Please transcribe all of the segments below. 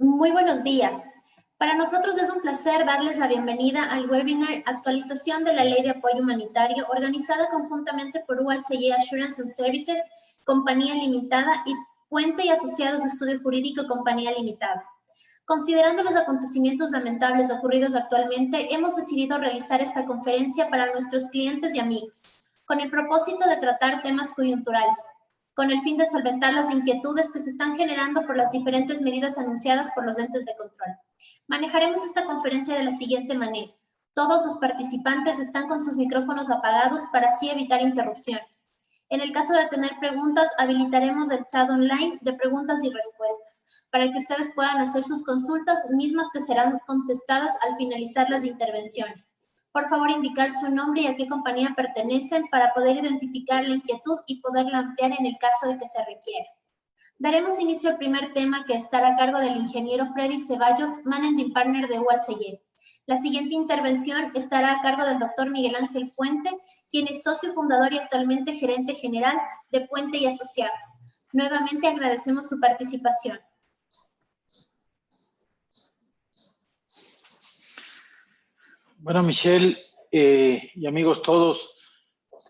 Muy buenos días. Para nosotros es un placer darles la bienvenida al webinar Actualización de la Ley de Apoyo Humanitario, organizada conjuntamente por UHY Assurance and Services, Compañía Limitada, y Puente y Asociados de Estudio Jurídico, Compañía Limitada. Considerando los acontecimientos lamentables ocurridos actualmente, hemos decidido realizar esta conferencia para nuestros clientes y amigos, con el propósito de tratar temas coyunturales, con el fin de solventar las inquietudes que se están generando por las diferentes medidas anunciadas por los entes de control. Manejaremos esta conferencia de la siguiente manera. Todos los participantes están con sus micrófonos apagados para así evitar interrupciones. En el caso de tener preguntas, habilitaremos el chat online de preguntas y respuestas para que ustedes puedan hacer sus consultas, mismas que serán contestadas al finalizar las intervenciones. Por favor, indicar su nombre y a qué compañía pertenecen para poder identificar la inquietud y poderla ampliar en el caso de que se requiera. Daremos inicio al primer tema, que estará a cargo del ingeniero Freddy Ceballos, Managing Partner de UHY. La siguiente intervención estará a cargo del doctor Miguel Ángel Puente, quien es socio fundador y actualmente gerente general de Puente y Asociados. Nuevamente agradecemos su participación. Bueno, Michelle y amigos todos,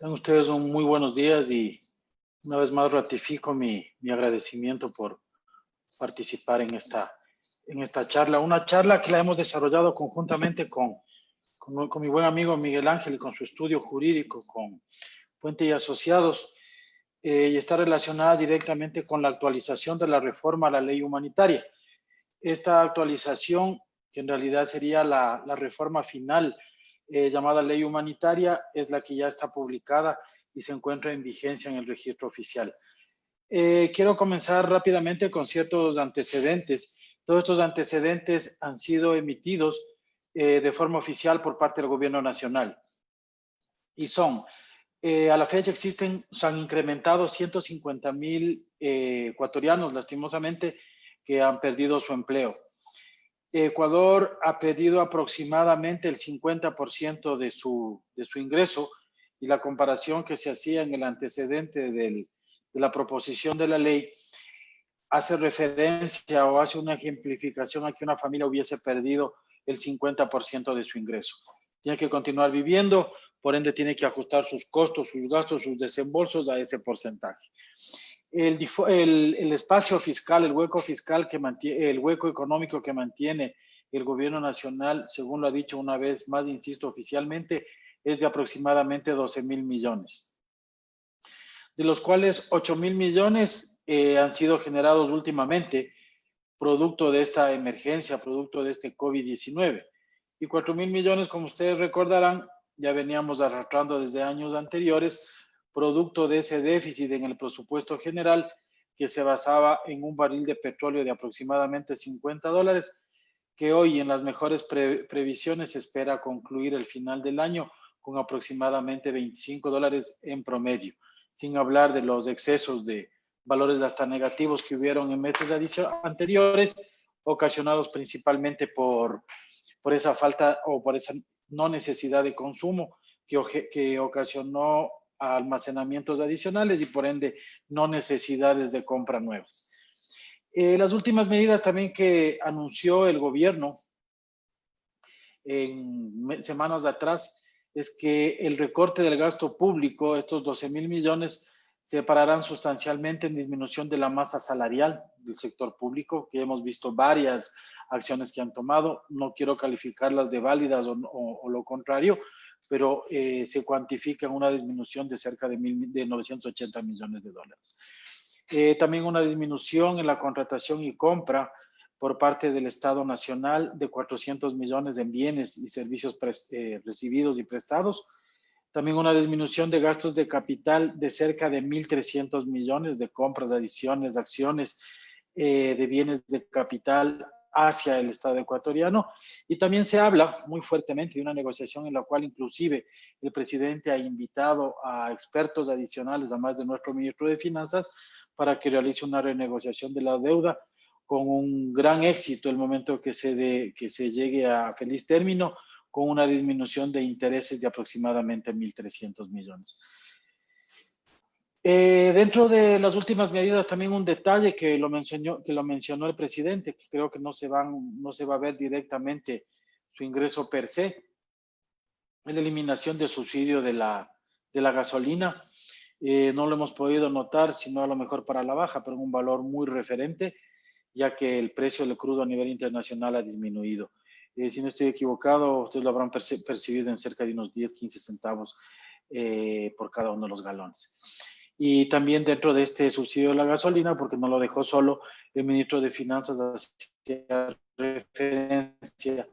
tengan ustedes un muy buenos días y una vez más ratifico mi agradecimiento por participar en esta charla. Una charla que la hemos desarrollado conjuntamente con mi buen amigo Miguel Ángel y con su estudio jurídico, con Puente y Asociados, y está relacionada directamente con la actualización de la reforma a la ley humanitaria. Esta actualización, que en realidad sería la reforma final llamada ley humanitaria, es la que ya está publicada y se encuentra en vigencia en el registro oficial. Quiero comenzar rápidamente con ciertos antecedentes. Todos estos antecedentes han sido emitidos de forma oficial por parte del gobierno nacional. Y son, a la fecha se han incrementado 150,000 ecuatorianos, lastimosamente, que han perdido su empleo. Ecuador ha perdido aproximadamente el 50% de su ingreso, y la comparación que se hacía en el antecedente de la proposición de la ley hace referencia o hace una ejemplificación a que una familia hubiese perdido el 50% de su ingreso. Tiene que continuar viviendo, por ende tiene que ajustar sus costos, sus gastos, sus desembolsos a ese porcentaje. El espacio fiscal, el hueco fiscal que mantiene, el hueco económico que mantiene el gobierno nacional, según lo ha dicho una vez más, insisto, oficialmente, es de aproximadamente 12,000 millones. De los cuales 8,000 millones han sido generados últimamente, producto de esta emergencia, producto de este COVID-19. Y 4,000 millones, como ustedes recordarán, ya veníamos arrastrando desde años anteriores, producto de ese déficit en el presupuesto general, que se basaba en un barril de petróleo de aproximadamente $50, que hoy en las mejores previsiones se espera concluir el final del año con aproximadamente $25 en promedio, sin hablar de los excesos de valores hasta negativos que hubieron en meses anteriores, ocasionados principalmente por esa falta o por esa no necesidad de consumo que ocasionó almacenamientos adicionales y por ende no necesidades de compra nuevas. Las últimas medidas también que anunció el gobierno en semanas atrás es que el recorte del gasto público, estos 12,000 millones, se pararán sustancialmente en disminución de la masa salarial del sector público, que hemos visto varias acciones que han tomado. No quiero calificarlas de válidas o lo contrario, pero se cuantifica en una disminución de cerca de 980 millones de dólares. También una disminución en la contratación y compra por parte del Estado Nacional de 400 millones en bienes y servicios recibidos y prestados. También una disminución de gastos de capital de cerca de 1.300 millones de compras, adiciones, acciones de bienes de capital hacia el Estado ecuatoriano. Y también se habla muy fuertemente de una negociación en la cual inclusive el presidente ha invitado a expertos adicionales, además de nuestro ministro de Finanzas, para que realice una renegociación de la deuda con un gran éxito el momento que se llegue a feliz término, con una disminución de intereses de aproximadamente 1.300 millones. Dentro de las últimas medidas, también un detalle que lo mencionó el presidente, que creo que no se va a ver directamente su ingreso per se, es la eliminación del subsidio de la gasolina. No lo hemos podido notar, sino a lo mejor para la baja, pero en un valor muy referente, ya que el precio del crudo a nivel internacional ha disminuido. Si no estoy equivocado, ustedes lo habrán percibido en cerca de unos 10, 15 centavos por cada uno de los galones. Y también dentro de este subsidio de la gasolina, porque no lo dejó solo, el ministro de Finanzas hacía referencia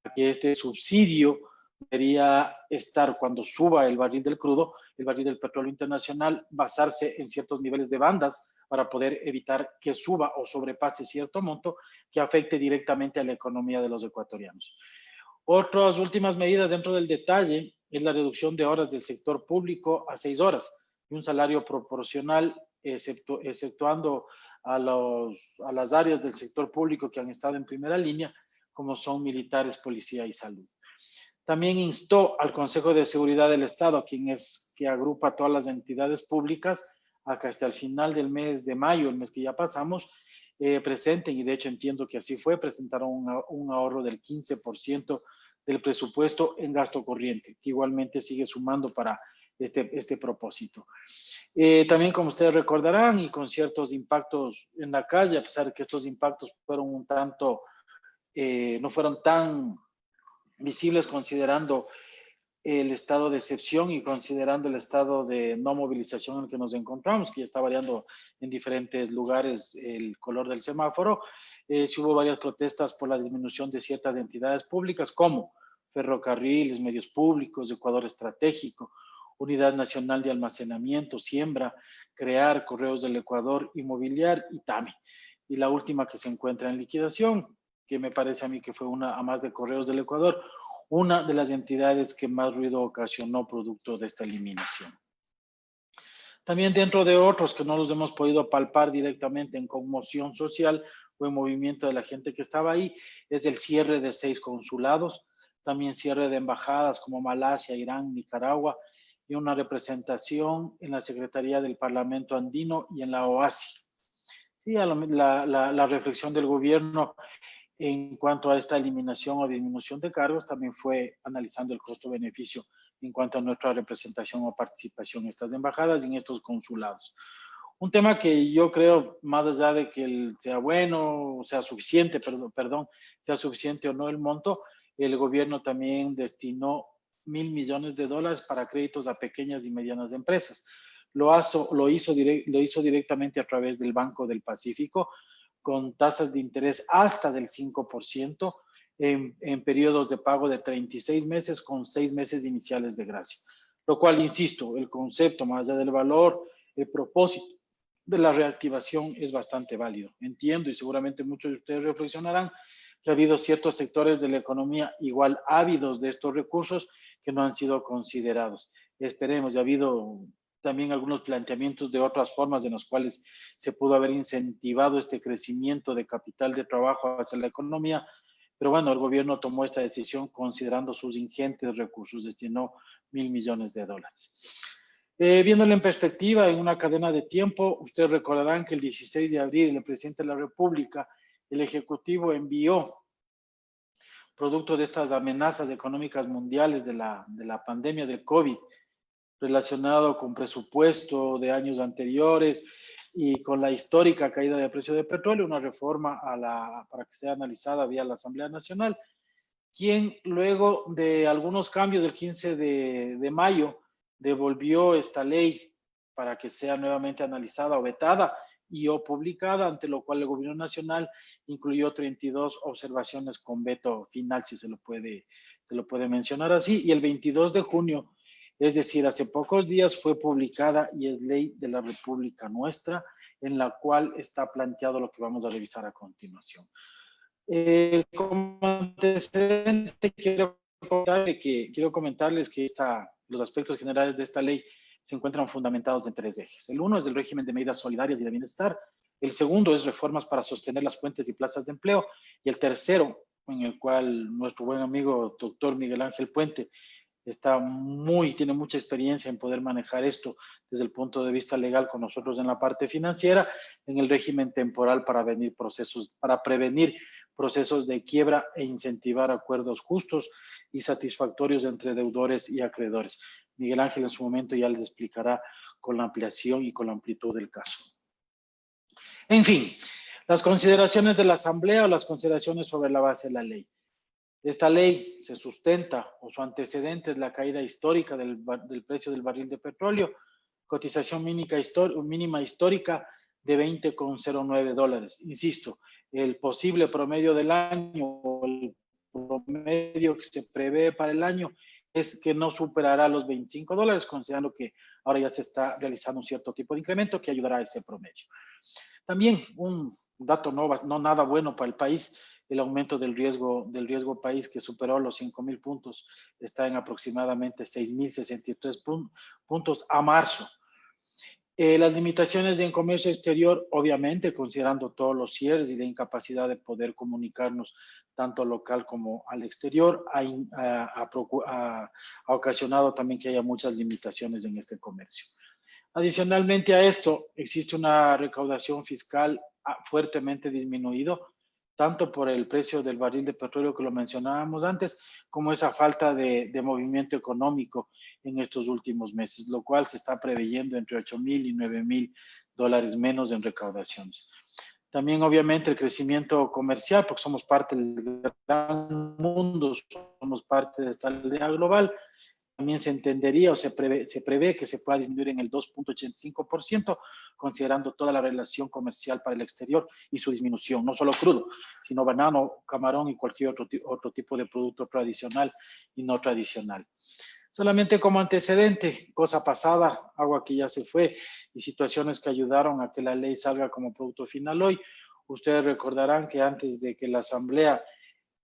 a que este subsidio debería estar, cuando suba el barril del crudo, el barril del petróleo internacional, basarse en ciertos niveles de bandas para poder evitar que suba o sobrepase cierto monto que afecte directamente a la economía de los ecuatorianos. Otras últimas medidas dentro del detalle es la reducción de horas del sector público a 6 horas y un salario proporcional, exceptuando a las áreas del sector público que han estado en primera línea, como son militares, policía y salud. También instó al Consejo de Seguridad del Estado, que agrupa todas las entidades públicas, a que hasta el final del mes de mayo, el mes que ya pasamos, presenten, y de hecho entiendo que así fue, presentaron un ahorro del 15% del presupuesto en gasto corriente, que igualmente sigue sumando para este propósito. También, como ustedes recordarán, y con ciertos impactos en la calle, a pesar de que estos impactos fueron un tanto, no fueron tan visibles considerando el estado de excepción y considerando el estado de no movilización en el que nos encontramos, que ya está variando en diferentes lugares el color del semáforo. Sí hubo varias protestas por la disminución de ciertas entidades públicas, como Ferrocarriles, Medios Públicos, Ecuador Estratégico, Unidad Nacional de Almacenamiento, Siembra, Crear, Correos del Ecuador, Inmobiliar y TAMI. Y la última que se encuentra en liquidación, que me parece a mí que fue una a más de Correos del Ecuador, una de las entidades que más ruido ocasionó producto de esta eliminación. También dentro de otros que no los hemos podido palpar directamente en conmoción social o en movimiento de la gente que estaba ahí, es el cierre de 6 consulados, también cierre de embajadas como Malasia, Irán, Nicaragua, y una representación en la Secretaría del Parlamento Andino y en la OASI. Sí, la reflexión del gobierno en cuanto a esta eliminación o disminución de cargos también fue analizando el costo-beneficio en cuanto a nuestra representación o participación en estas embajadas y en estos consulados. Un tema que yo creo, más allá de que sea bueno, o sea suficiente, sea suficiente o no el monto, el gobierno también destinó $1.000 millones para créditos a pequeñas y medianas empresas. Lo hizo directamente a través del Banco del Pacífico, con tasas de interés hasta del 5% en periodos de pago de 36 meses con 6 meses iniciales de gracia. Lo cual, insisto, el concepto, más allá del valor, el propósito de la reactivación es bastante válido. Entiendo y seguramente muchos de ustedes reflexionarán que ha habido ciertos sectores de la economía igual ávidos de estos recursos que no han sido considerados. Esperemos, ha habido también algunos planteamientos de otras formas en las cuales se pudo haber incentivado este crecimiento de capital de trabajo hacia la economía, pero bueno, el gobierno tomó esta decisión considerando sus ingentes recursos, destinó $1.000 millones. Viéndolo en perspectiva, en una cadena de tiempo, ustedes recordarán que el 16 de abril el presidente de la República, el Ejecutivo envió, producto de estas amenazas económicas mundiales de la pandemia del COVID, relacionado con presupuesto de años anteriores y con la histórica caída del precio del petróleo, una reforma para que sea analizada vía la Asamblea Nacional, quien luego de algunos cambios del 15 de mayo devolvió esta ley para que sea nuevamente analizada o vetada y o publicada, ante lo cual el gobierno nacional incluyó 32 observaciones con veto final, si se lo puede mencionar así, y el 22 de junio, es decir, hace pocos días fue publicada y es ley de la República nuestra, en la cual está planteado lo que vamos a revisar a continuación. Como antecedente, quiero comentarles que los aspectos generales de esta ley se encuentran fundamentados en 3 ejes. El uno es el régimen de medidas solidarias y de bienestar. El segundo es reformas para sostener las fuentes y plazas de empleo. Y el tercero, en el cual nuestro buen amigo doctor Miguel Ángel Puente tiene mucha experiencia en poder manejar esto desde el punto de vista legal con nosotros en la parte financiera, en el régimen temporal para prevenir procesos de quiebra e incentivar acuerdos justos y satisfactorios entre deudores y acreedores. Miguel Ángel en su momento ya les explicará con la ampliación y con la amplitud del caso. En fin, las consideraciones de la Asamblea o las consideraciones sobre la base de la ley. Esta ley se sustenta, o su antecedente es la caída histórica del precio del barril de petróleo, cotización mínima histórica de $20,09. Insisto, el posible promedio del año, el promedio que se prevé para el año, es que no superará los $25, considerando que ahora ya se está realizando un cierto tipo de incremento que ayudará a ese promedio. También un dato no nada bueno para el país, el aumento del riesgo país que superó los 5.000 puntos, está en aproximadamente 6.063 puntos a marzo. Las limitaciones en comercio exterior, obviamente, considerando todos los cierres y la incapacidad de poder comunicarnos tanto local como al exterior, ha ocasionado también que haya muchas limitaciones en este comercio. Adicionalmente a esto, existe una recaudación fiscal fuertemente disminuido, tanto por el precio del barril de petróleo que lo mencionábamos antes, como esa falta de movimiento económico en estos últimos meses, lo cual se está preveyendo entre $8,000 y $9,000 menos en recaudaciones. También, obviamente, el crecimiento comercial, porque somos parte del gran mundo, somos parte de esta aldea global. También se entendería o se prevé que se pueda disminuir en el 2.85%, considerando toda la relación comercial para el exterior y su disminución, no solo crudo, sino banano, camarón y cualquier otro tipo de producto tradicional y no tradicional. Solamente como antecedente, cosa pasada, agua que ya se fue y situaciones que ayudaron a que la ley salga como producto final hoy. Ustedes recordarán que antes de que la Asamblea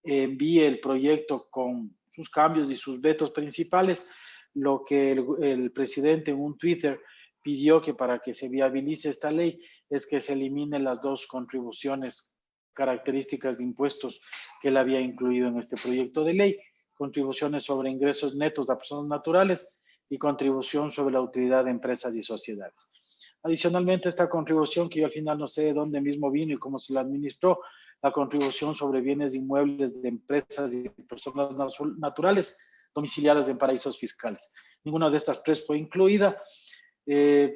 envíe el proyecto con sus cambios y sus vetos principales, lo que el presidente en un Twitter pidió que para que se viabilice esta ley es que se eliminen las dos contribuciones características de impuestos que él había incluido en este proyecto de ley, contribuciones sobre ingresos netos de personas naturales y contribución sobre la utilidad de empresas y sociedades. Adicionalmente, esta contribución, que yo al final no sé de dónde mismo vino y cómo se la administró, la contribución sobre bienes inmuebles de empresas y personas naturales domiciliadas en paraísos fiscales. Ninguna de estas tres fue incluida.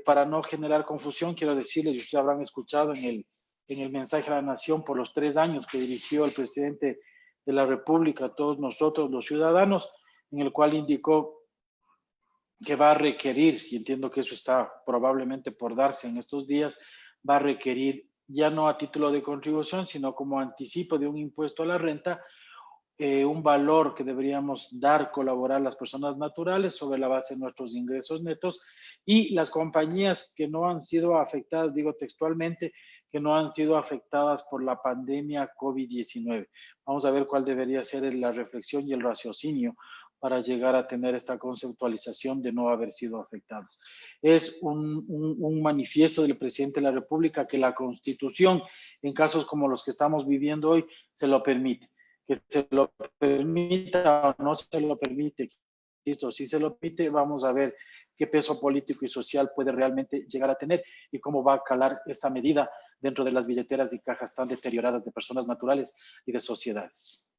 Para no generar confusión, quiero decirles, y ustedes habrán escuchado en el mensaje a la nación por los 3 años que dirigió el presidente de la República a todos nosotros, los ciudadanos, en el cual indicó que va a requerir, y entiendo que eso está probablemente por darse en estos días, va a requerir ya no a título de contribución, sino como anticipo de un impuesto a la renta, un valor que deberíamos colaborar las personas naturales sobre la base de nuestros ingresos netos, y las compañías que no han sido afectadas, digo textualmente, que no han sido afectadas por la pandemia COVID-19. Vamos a ver cuál debería ser la reflexión y el raciocinio para llegar a tener esta conceptualización de no haber sido afectados. Es un manifiesto del presidente de la República que la Constitución, en casos como los que estamos viviendo hoy, se lo permite. Que se lo permita o no se lo permite, listo, si se lo permite, vamos a ver qué peso político y social puede realmente llegar a tener y cómo va a calar esta medida dentro de las billeteras y cajas tan deterioradas de personas naturales y de sociedades.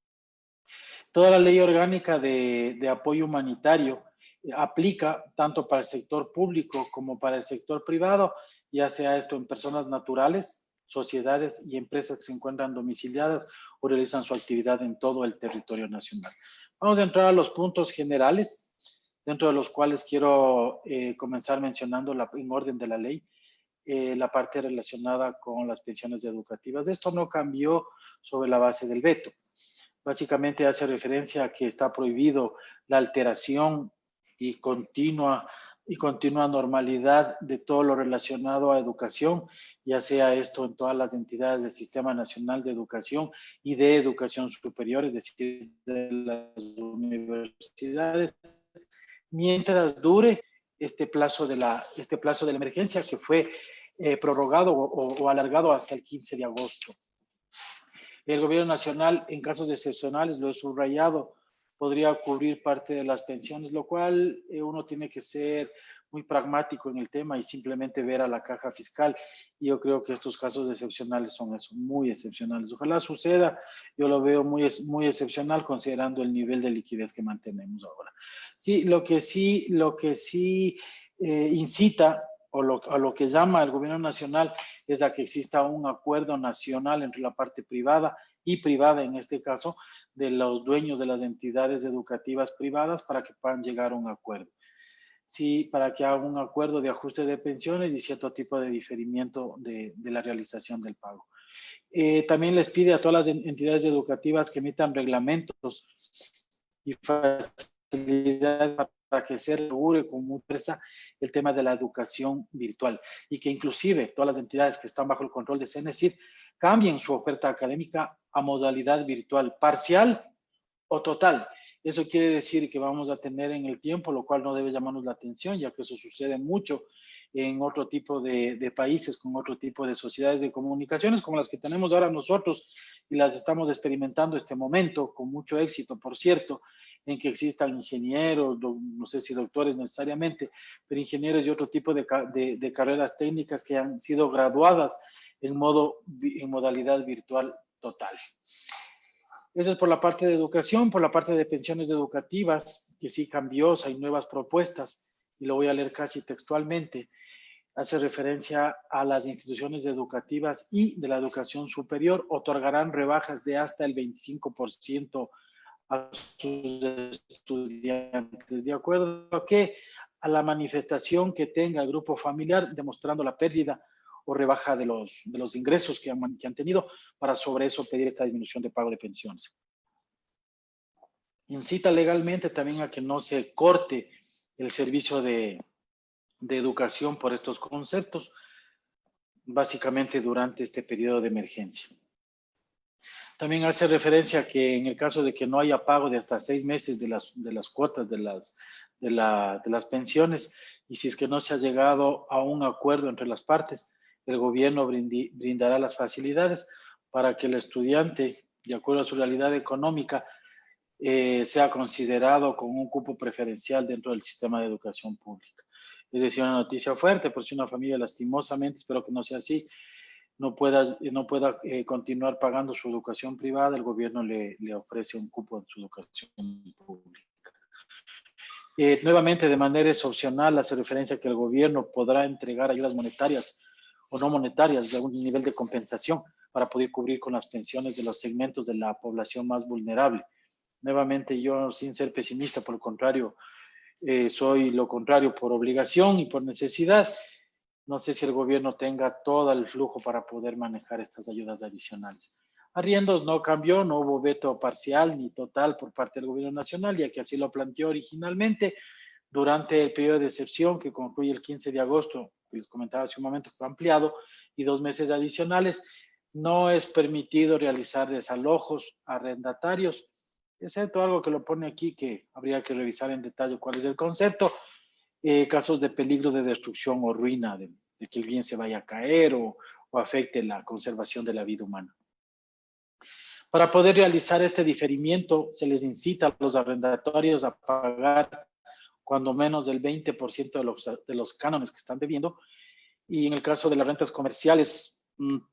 Toda la ley orgánica de apoyo humanitario aplica tanto para el sector público como para el sector privado, ya sea esto en personas naturales, sociedades y empresas que se encuentran domiciliadas o realizan su actividad en todo el territorio nacional. Vamos a entrar a los puntos generales, dentro de los cuales quiero comenzar mencionando en orden de la ley, la parte relacionada con las pensiones educativas. Esto no cambió sobre la base del veto. Básicamente hace referencia a que está prohibido la alteración y continua normalidad de todo lo relacionado a educación, ya sea esto en todas las entidades del Sistema Nacional de Educación y de Educación Superior, es decir, de las universidades, mientras dure este plazo de la emergencia, que fue prorrogado o alargado hasta el 15 de agosto. El gobierno nacional, en casos excepcionales, lo he subrayado, podría cubrir parte de las pensiones, lo cual uno tiene que ser muy pragmático en el tema y simplemente ver a la caja fiscal. Y yo creo que estos casos excepcionales son eso, muy excepcionales. Ojalá suceda, yo lo veo muy excepcional considerando el nivel de liquidez que mantenemos ahora. Sí, lo que sí incita a lo que llama el gobierno nacional es a que exista un acuerdo nacional entre la parte privada y privada, en este caso, de los dueños de las entidades educativas privadas para que puedan llegar a un acuerdo. Sí, para que haga un acuerdo de ajuste de pensiones y cierto tipo de diferimiento de la realización del pago. También les pide a todas las entidades educativas que emitan reglamentos y facilidades para que se regule con mucha fuerza el tema de la educación virtual y que inclusive todas las entidades que están bajo el control de CENESID cambien su oferta académica a modalidad virtual, parcial o total. Eso quiere decir que vamos a tener en el tiempo, lo cual no debe llamarnos la atención, ya que eso sucede mucho en otro tipo de países, con otro tipo de sociedades de comunicaciones, como las que tenemos ahora nosotros y las estamos experimentando este momento, con mucho éxito, por cierto, en que existan ingenieros, no sé si doctores necesariamente, pero ingenieros y otro tipo de carreras técnicas que han sido graduadas en modalidad virtual total. Eso es por la parte de educación. Por la parte de pensiones educativas, que sí cambió, hay nuevas propuestas, y lo voy a leer casi textualmente. Hace referencia a las instituciones educativas y de la educación superior, otorgarán rebajas de hasta el 25% a sus estudiantes, de acuerdo a la manifestación que tenga el grupo familiar, demostrando la pérdida o rebaja de los ingresos que han tenido, para sobre eso pedir esta disminución de pago de pensiones. Incita legalmente también a que no se corte el servicio de educación por estos conceptos, básicamente durante este periodo de emergencia. También hace referencia a que en el caso de que no haya pago de hasta 6 meses de las cuotas de las pensiones, y si es que no se ha llegado a un acuerdo entre las partes, el gobierno brindará las facilidades para que el estudiante, de acuerdo a su realidad económica, sea considerado con un cupo preferencial dentro del sistema de educación pública. Es decir, una noticia fuerte, por si una familia lastimosamente, espero que no sea así, no pueda continuar pagando su educación privada, el gobierno le ofrece un cupo en su educación pública. Nuevamente, de manera opcional, hace referencia a que el gobierno podrá entregar ayudas monetarias o no monetarias de algún nivel de compensación para poder cubrir con las pensiones de los segmentos de la población más vulnerable. Nuevamente, yo, sin ser pesimista, por el contrario, soy lo contrario por obligación y por necesidad. No sé si el gobierno tenga todo el flujo para poder manejar estas ayudas adicionales. Arriendos no cambió, no hubo veto parcial ni total por parte del gobierno nacional, ya que así lo planteó originalmente durante el periodo de excepción que concluye el 15 de agosto, que les comentaba hace un momento, que fue ampliado, y 2 meses adicionales. No es permitido realizar desalojos arrendatarios, excepto algo que lo pone aquí que habría que revisar en detalle cuál es el concepto. Casos de peligro de destrucción o ruina, de que el bien se vaya a caer o afecte la conservación de la vida humana. Para poder realizar este diferimiento, se les incita a los arrendatarios a pagar cuando menos del 20% de los cánones que están debiendo, y en el caso de las rentas comerciales,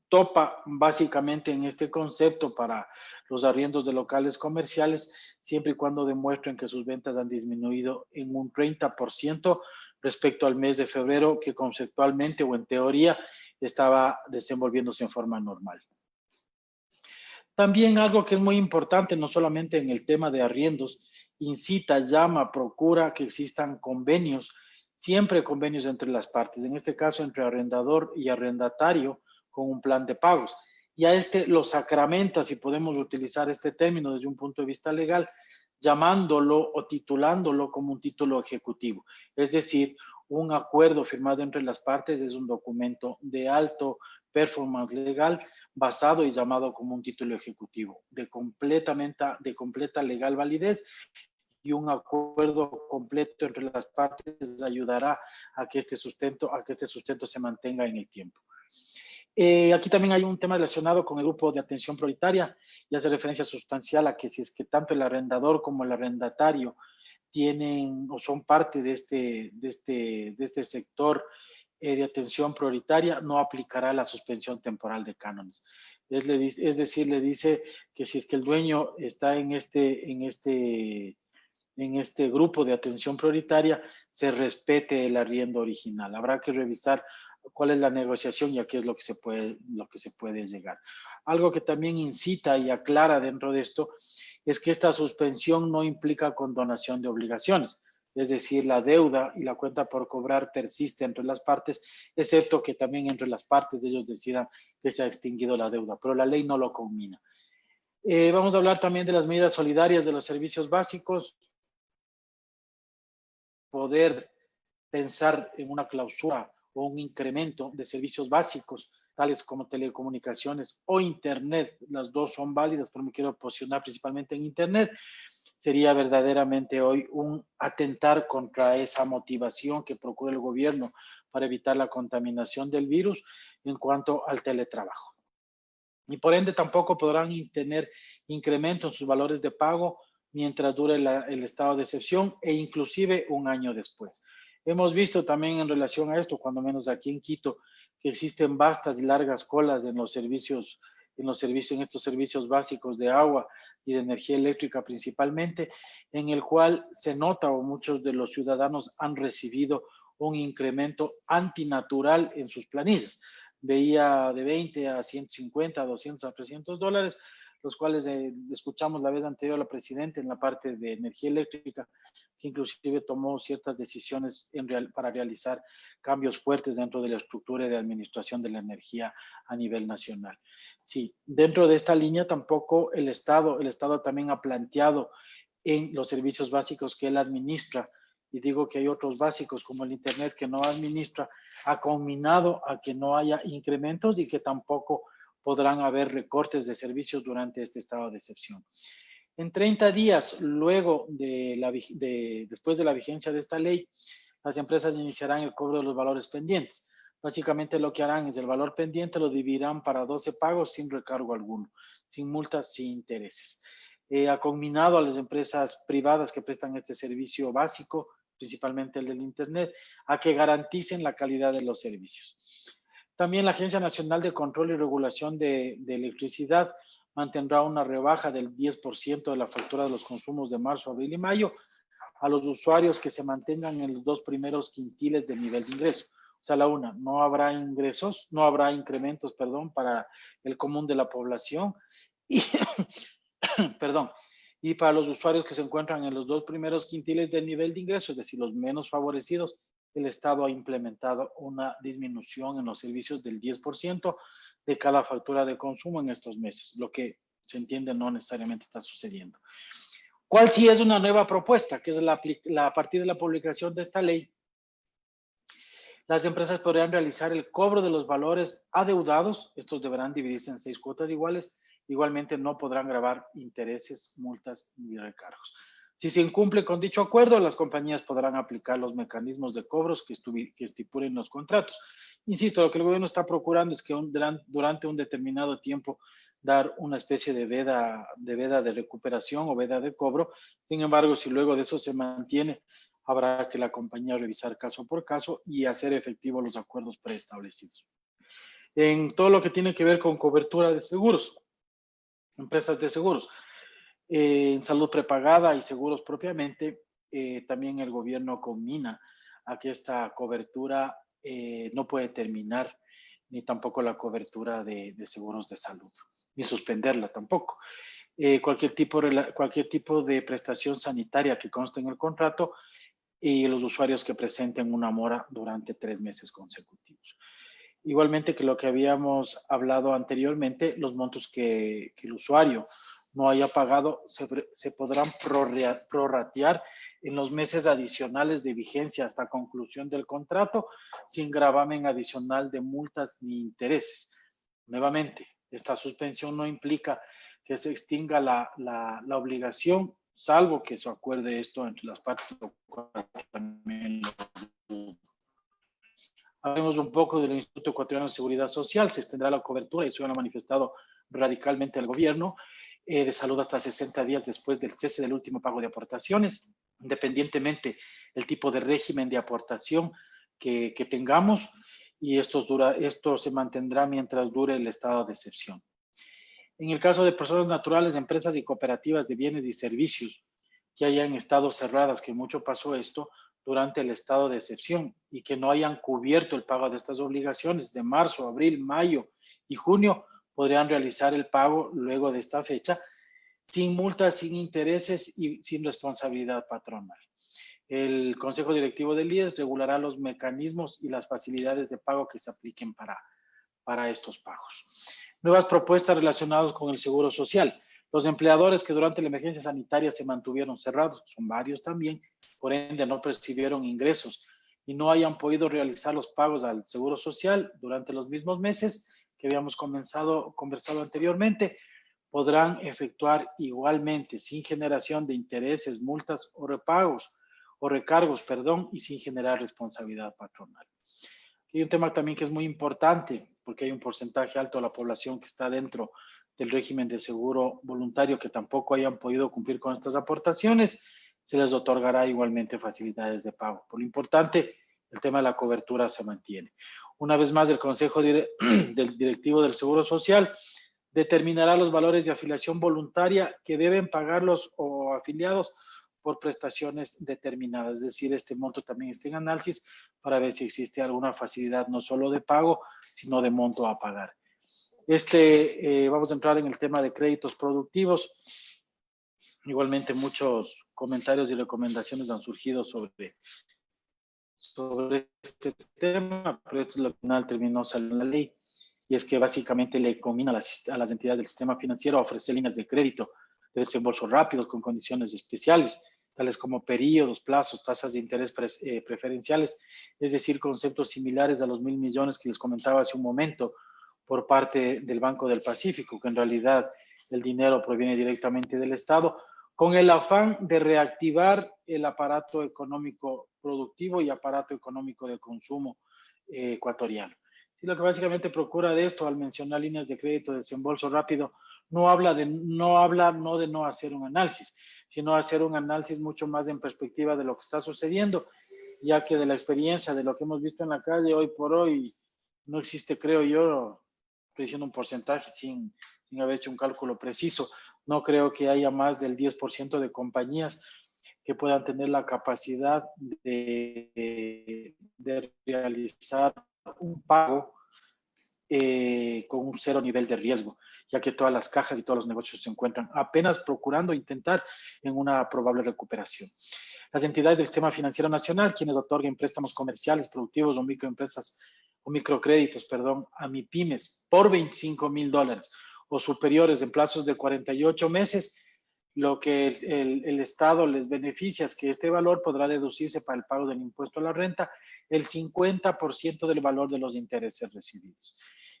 topa básicamente en este concepto para los arriendos de locales comerciales, siempre y cuando demuestren que sus ventas han disminuido en un 30% respecto al mes de febrero, que conceptualmente o en teoría estaba desenvolviéndose en forma normal. También algo que es muy importante, no solamente en el tema de arriendos, incita, llama, procura que existan convenios, siempre convenios entre las partes, en este caso entre arrendador y arrendatario, con un plan de pagos. Y a este lo sacramenta, si podemos utilizar este término desde un punto de vista legal, llamándolo o titulándolo como un título ejecutivo. Es decir, un acuerdo firmado entre las partes es un documento de alto performance legal, basado y llamado como un título ejecutivo, de completa legal validez, y un acuerdo completo entre las partes ayudará a que este sustento se mantenga en el tiempo. Aquí también hay un tema relacionado con el grupo de atención prioritaria, y hace referencia sustancial a que si es que tanto el arrendador como el arrendatario tienen o son parte de este sector de atención prioritaria, no aplicará la suspensión temporal de cánones. Es decir, le dice que si es que el dueño está en este grupo de atención prioritaria, se respete el arriendo original. Habrá que revisar cuál es la negociación y a qué es lo que se puede llegar. Algo que también incita y aclara dentro de esto es que esta suspensión no implica condonación de obligaciones. Es decir, la deuda y la cuenta por cobrar persiste entre las partes, excepto que también entre las partes ellos decidan que se ha extinguido la deuda, pero la ley no lo conmina. Vamos a hablar también de las medidas solidarias de los servicios básicos. Poder pensar en una clausura o un incremento de servicios básicos, tales como telecomunicaciones o Internet. Las dos son válidas, pero me quiero posicionar principalmente en Internet. Sería verdaderamente hoy un atentar contra esa motivación que procura el gobierno para evitar la contaminación del virus en cuanto al teletrabajo. Y por ende tampoco podrán tener incremento en sus valores de pago mientras dure el estado de excepción e inclusive un año después. Hemos visto también en relación a esto, cuando menos aquí en Quito, que existen vastas y largas colas en estos servicios básicos de agua y de energía eléctrica principalmente, en el cual se nota o muchos de los ciudadanos han recibido un incremento antinatural en sus planillas. Veía de 20 a 150, a 200 a 300 dólares, los cuales escuchamos la vez anterior a la presidenta en la parte de energía eléctrica, que inclusive tomó ciertas decisiones para realizar cambios fuertes dentro de la estructura de administración de la energía a nivel nacional. Sí, dentro de esta línea tampoco el Estado también ha planteado en los servicios básicos que él administra, y digo que hay otros básicos como el Internet que no administra, ha conminado a que no haya incrementos y que tampoco podrán haber recortes de servicios durante este estado de excepción. En 30 días, después de la vigencia de esta ley, las empresas iniciarán el cobro de los valores pendientes. Básicamente lo que harán es el valor pendiente lo dividirán para 12 pagos sin recargo alguno, sin multas, sin intereses. Ha conminado a las empresas privadas que prestan este servicio básico, principalmente el del Internet, a que garanticen la calidad de los servicios. También la Agencia Nacional de Control y Regulación de Electricidad mantendrá una rebaja del 10% de la factura de los consumos de marzo, abril y mayo a los usuarios que se mantengan en los 2 primeros quintiles del nivel de ingreso. O sea, no habrá incrementos, para el común de la población y, y para los usuarios que se encuentran en los 2 primeros quintiles del nivel de ingreso, es decir, los menos favorecidos, el Estado ha implementado una disminución en los servicios del 10% de cada factura de consumo en estos meses, lo que se entiende no necesariamente está sucediendo. ¿Cuál sí es una nueva propuesta? Que es a partir de la publicación de esta ley, las empresas podrán realizar el cobro de los valores adeudados. Estos deberán dividirse en 6 cuotas iguales. Igualmente no podrán gravar intereses, multas ni recargos. Si se incumple con dicho acuerdo, las compañías podrán aplicar los mecanismos de cobros que estipulen los contratos. Insisto, lo que el gobierno está procurando es que durante un determinado tiempo dar una especie de veda de recuperación o veda de cobro. Sin embargo, si luego de eso se mantiene, habrá que la compañía revisar caso por caso y hacer efectivos los acuerdos preestablecidos. En todo lo que tiene que ver con cobertura de seguros, empresas de seguros, en salud prepagada y seguros propiamente, también el gobierno conmina a que esta cobertura no puede terminar, ni tampoco la cobertura de seguros de salud, ni suspenderla tampoco. Cualquier tipo de prestación sanitaria que conste en el contrato y los usuarios que presenten una mora durante 3 meses consecutivos. Igualmente que lo que habíamos hablado anteriormente, los montos que el usuario no haya pagado se podrán prorratear en los meses adicionales de vigencia hasta conclusión del contrato, sin gravamen adicional de multas ni intereses. Nuevamente, esta suspensión no implica que se extinga la obligación, salvo que se acuerde esto entre las partes. Hablemos un poco del Instituto Ecuatoriano de Seguridad Social. Se extenderá la cobertura y eso lo ha manifestado radicalmente el gobierno. de salud hasta 60 días después del cese del último pago de aportaciones, independientemente del tipo de régimen de aportación que tengamos, y esto se mantendrá mientras dure el estado de excepción. En el caso de personas naturales, empresas y cooperativas de bienes y servicios que hayan estado cerradas, que mucho pasó esto durante el estado de excepción y que no hayan cubierto el pago de estas obligaciones de marzo, abril, mayo y junio, podrían realizar el pago luego de esta fecha sin multas, sin intereses y sin responsabilidad patronal. El Consejo Directivo del IES regulará los mecanismos y las facilidades de pago que se apliquen para estos pagos. Nuevas propuestas relacionadas con el seguro social. Los empleadores que durante la emergencia sanitaria se mantuvieron cerrados, son varios también, por ende no percibieron ingresos y no hayan podido realizar los pagos al seguro social durante los mismos meses que habíamos conversado anteriormente, podrán efectuar igualmente sin generación de intereses, multas o recargos, y sin generar responsabilidad patronal. Hay un tema también que es muy importante porque hay un porcentaje alto de la población que está dentro del régimen de seguro voluntario que tampoco hayan podido cumplir con estas aportaciones, se les otorgará igualmente facilidades de pago. Por lo importante, el tema de la cobertura se mantiene. Una vez más, el Consejo del Directivo del Seguro Social determinará los valores de afiliación voluntaria que deben pagar los afiliados por prestaciones determinadas. Es decir, este monto también está en análisis para ver si existe alguna facilidad no solo de pago, sino de monto a pagar. Vamos a entrar en el tema de créditos productivos. Igualmente muchos comentarios y recomendaciones han surgido sobre este tema, pero esto es lo que al final terminó saliendo en la ley, y es que básicamente le combina a las entidades del sistema financiero a ofrecer líneas de crédito de desembolso rápidos con condiciones especiales, tales como periodos, plazos, tasas de interés preferenciales, es decir, conceptos similares a los 1.000 millones que les comentaba hace un momento por parte del Banco del Pacífico, que en realidad el dinero proviene directamente del Estado, con el afán de reactivar el aparato económico productivo y aparato económico de consumo ecuatoriano. Y lo que básicamente procura de esto, al mencionar líneas de crédito de desembolso rápido, no habla de no hacer un análisis, sino hacer un análisis mucho más en perspectiva de lo que está sucediendo, ya que de la experiencia, de lo que hemos visto en la calle hoy por hoy, no existe, creo yo, estoy diciendo un porcentaje sin haber hecho un cálculo preciso, no creo que haya más del 10% de compañías que puedan tener la capacidad de realizar un pago con un cero nivel de riesgo, ya que todas las cajas y todos los negocios se encuentran apenas procurando intentar en una probable recuperación. Las entidades del sistema financiero nacional, quienes otorguen préstamos comerciales, productivos o microempresas o microcréditos, a MIPYMES por $25,000 o superiores en plazos de 48 meses, lo que el Estado les beneficia es que este valor podrá deducirse para el pago del impuesto a la renta el 50% del valor de los intereses recibidos.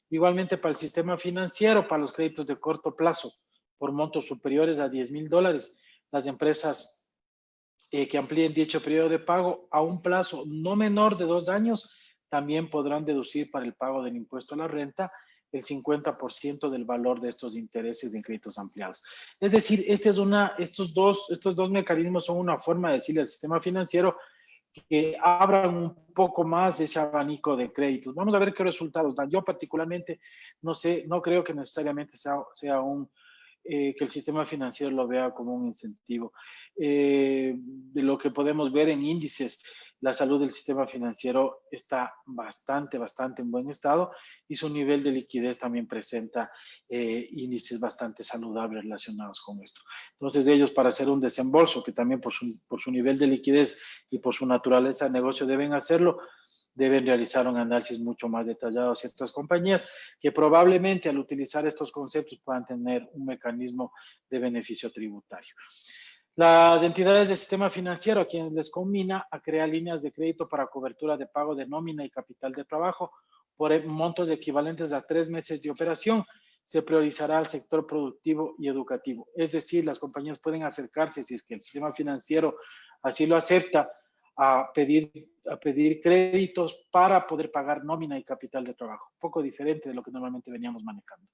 Igualmente para el sistema financiero, para los créditos de corto plazo por montos superiores a $10,000, las empresas que amplíen dicho periodo de pago a un plazo no menor de 2 años también podrán deducir para el pago del impuesto a la renta el 50% del valor de estos intereses de créditos ampliados. Es decir, estos dos mecanismos son una forma de decirle al sistema financiero que abran un poco más ese abanico de créditos. Vamos a ver qué resultados dan. Yo particularmente no creo que necesariamente sea que el sistema financiero lo vea como un incentivo. De lo que podemos ver en índices, la salud del sistema financiero está bastante en buen estado y su nivel de liquidez también presenta índices bastante saludables relacionados con esto. Entonces ellos, para hacer un desembolso, que también por su nivel de liquidez y por su naturaleza de negocio deben hacerlo, deben realizar un análisis mucho más detallado a ciertas compañías que probablemente al utilizar estos conceptos puedan tener un mecanismo de beneficio tributario. Las entidades del sistema financiero, a quienes les combina a crear líneas de crédito para cobertura de pago de nómina y capital de trabajo por montos equivalentes a 3 meses de operación, se priorizará al sector productivo y educativo. Es decir, las compañías pueden acercarse, si es que el sistema financiero así lo acepta, a pedir créditos para poder pagar nómina y capital de trabajo. Un poco diferente de lo que normalmente veníamos manejando.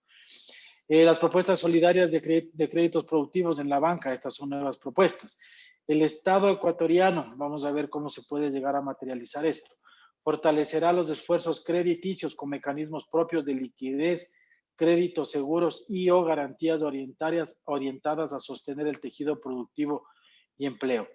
Las propuestas solidarias de créditos productivos en la banca, estas son nuevas propuestas. El Estado ecuatoriano, vamos a ver cómo se puede llegar a materializar esto, fortalecerá los esfuerzos crediticios con mecanismos propios de liquidez, créditos seguros y o garantías orientadas a sostener el tejido productivo y empleo.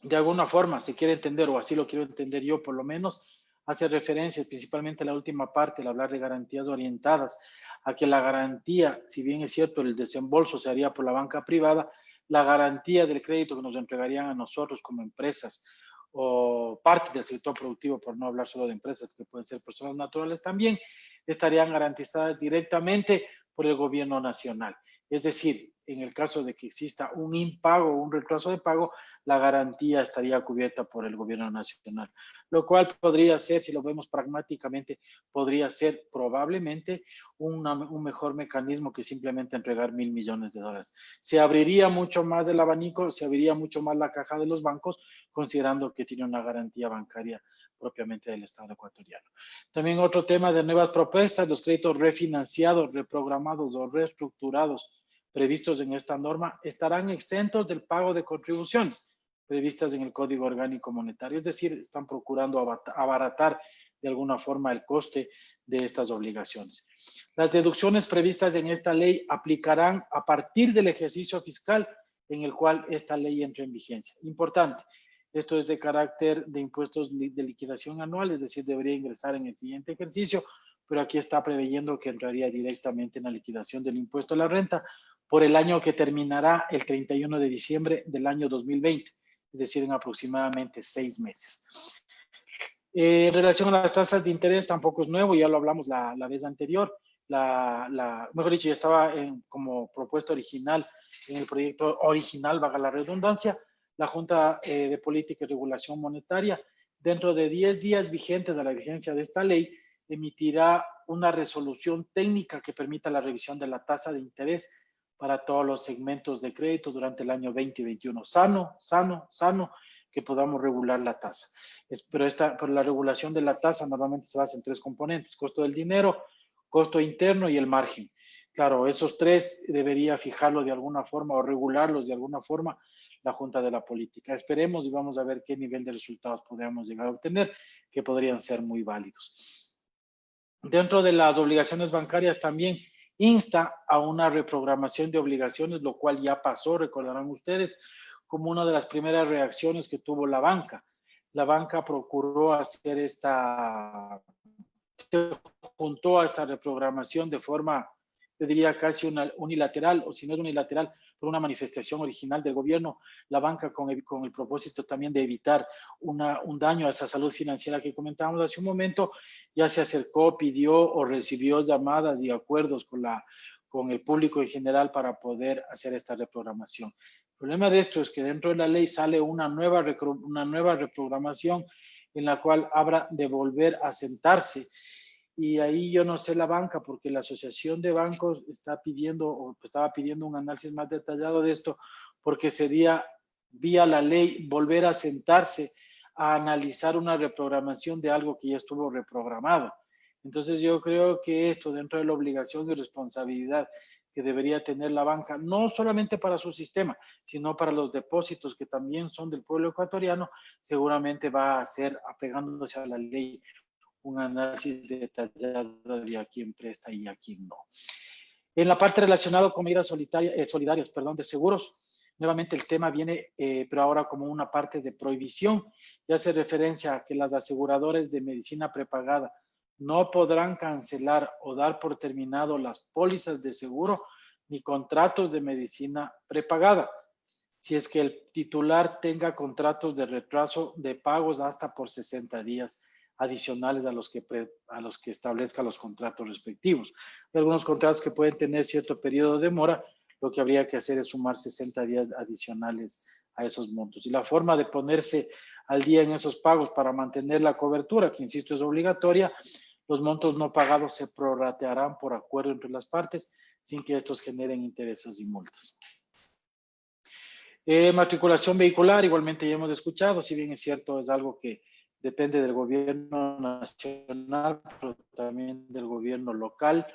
De alguna forma, se quiere entender, o así lo quiero entender yo por lo menos, hace referencia principalmente a la última parte, al hablar de garantías orientadas, a que la garantía, si bien es cierto el desembolso se haría por la banca privada, la garantía del crédito que nos entregarían a nosotros como empresas o parte del sector productivo, por no hablar solo de empresas, que pueden ser personas naturales también, estarían garantizadas directamente por el gobierno nacional. Es decir, en el caso de que exista un impago o un retraso de pago, la garantía estaría cubierta por el gobierno nacional, lo cual podría ser, si lo vemos pragmáticamente, podría ser probablemente un mejor mecanismo que simplemente entregar $1.000 millones. Se abriría mucho más el abanico, se abriría mucho más la caja de los bancos, considerando que tiene una garantía bancaria propiamente del Estado ecuatoriano. También otro tema de nuevas propuestas, los créditos refinanciados, reprogramados o reestructurados previstos en esta norma estarán exentos del pago de contribuciones previstas en el Código Orgánico Monetario, es decir, están procurando abaratar de alguna forma el coste de estas obligaciones. Las deducciones previstas en esta ley aplicarán a partir del ejercicio fiscal en el cual esta ley entra en vigencia. Importante, esto es de carácter de impuestos de liquidación anual, es decir, debería ingresar en el siguiente ejercicio, pero aquí está preveyendo que entraría directamente en la liquidación del impuesto a la renta por el año que terminará el 31 de diciembre del año 2020, es decir, en aproximadamente 6 meses. En relación a las tasas de interés, tampoco es nuevo, ya lo hablamos la vez anterior. Mejor dicho, ya estaba como propuesta original en el proyecto original, valga la redundancia, la Junta de Política y Regulación Monetaria, dentro de 10 días vigentes de la vigencia de esta ley, emitirá una resolución técnica que permita la revisión de la tasa de interés para todos los segmentos de crédito durante el año 2021. Sano, que podamos regular la tasa. Pero la regulación de la tasa normalmente se basa en 3 componentes: costo del dinero, costo interno y el margen. Claro, esos 3 debería fijarlo de alguna forma o regularlos de alguna forma la Junta de la Política. Esperemos y vamos a ver qué nivel de resultados podríamos llegar a obtener, que podrían ser muy válidos. Dentro de las obligaciones bancarias también insta a una reprogramación de obligaciones, lo cual ya pasó, recordarán ustedes, como una de las primeras reacciones que tuvo la banca. La banca procuró hacer se juntó a esta reprogramación de forma, yo diría casi unilateral, o si no es unilateral, por una manifestación original del gobierno, la banca con el propósito también de evitar un daño a esa salud financiera que comentábamos hace un momento, ya se acercó, pidió o recibió llamadas y acuerdos con el público en general para poder hacer esta reprogramación. El problema de esto es que dentro de la ley sale una nueva reprogramación en la cual habrá de volver a sentarse. Y ahí yo no sé la banca, porque la Asociación de Bancos estaba pidiendo un análisis más detallado de esto, porque sería vía la ley volver a sentarse a analizar una reprogramación de algo que ya estuvo reprogramado. Entonces yo creo que esto, dentro de la obligación y responsabilidad que debería tener la banca, no solamente para su sistema, sino para los depósitos que también son del pueblo ecuatoriano, seguramente va a ser, apegándose a la ley, un análisis detallado de a quién presta y a quién no. En la parte relacionada con medidas solidarias de seguros, nuevamente el tema viene, pero ahora como una parte de prohibición. Ya hace referencia a que las aseguradoras de medicina prepagada no podrán cancelar o dar por terminado las pólizas de seguro ni contratos de medicina prepagada, si es que el titular tenga contratos de retraso de pagos hasta por 60 días adicionales a los que establezca los contratos respectivos. Hay algunos contratos que pueden tener cierto periodo de demora, lo que habría que hacer es sumar 60 días adicionales a esos montos. Y la forma de ponerse al día en esos pagos para mantener la cobertura, que insisto es obligatoria, los montos no pagados se prorratearán por acuerdo entre las partes sin que estos generen intereses y multas. Matriculación vehicular, igualmente ya hemos escuchado, si bien es cierto, es algo que depende del gobierno nacional, pero también del gobierno local.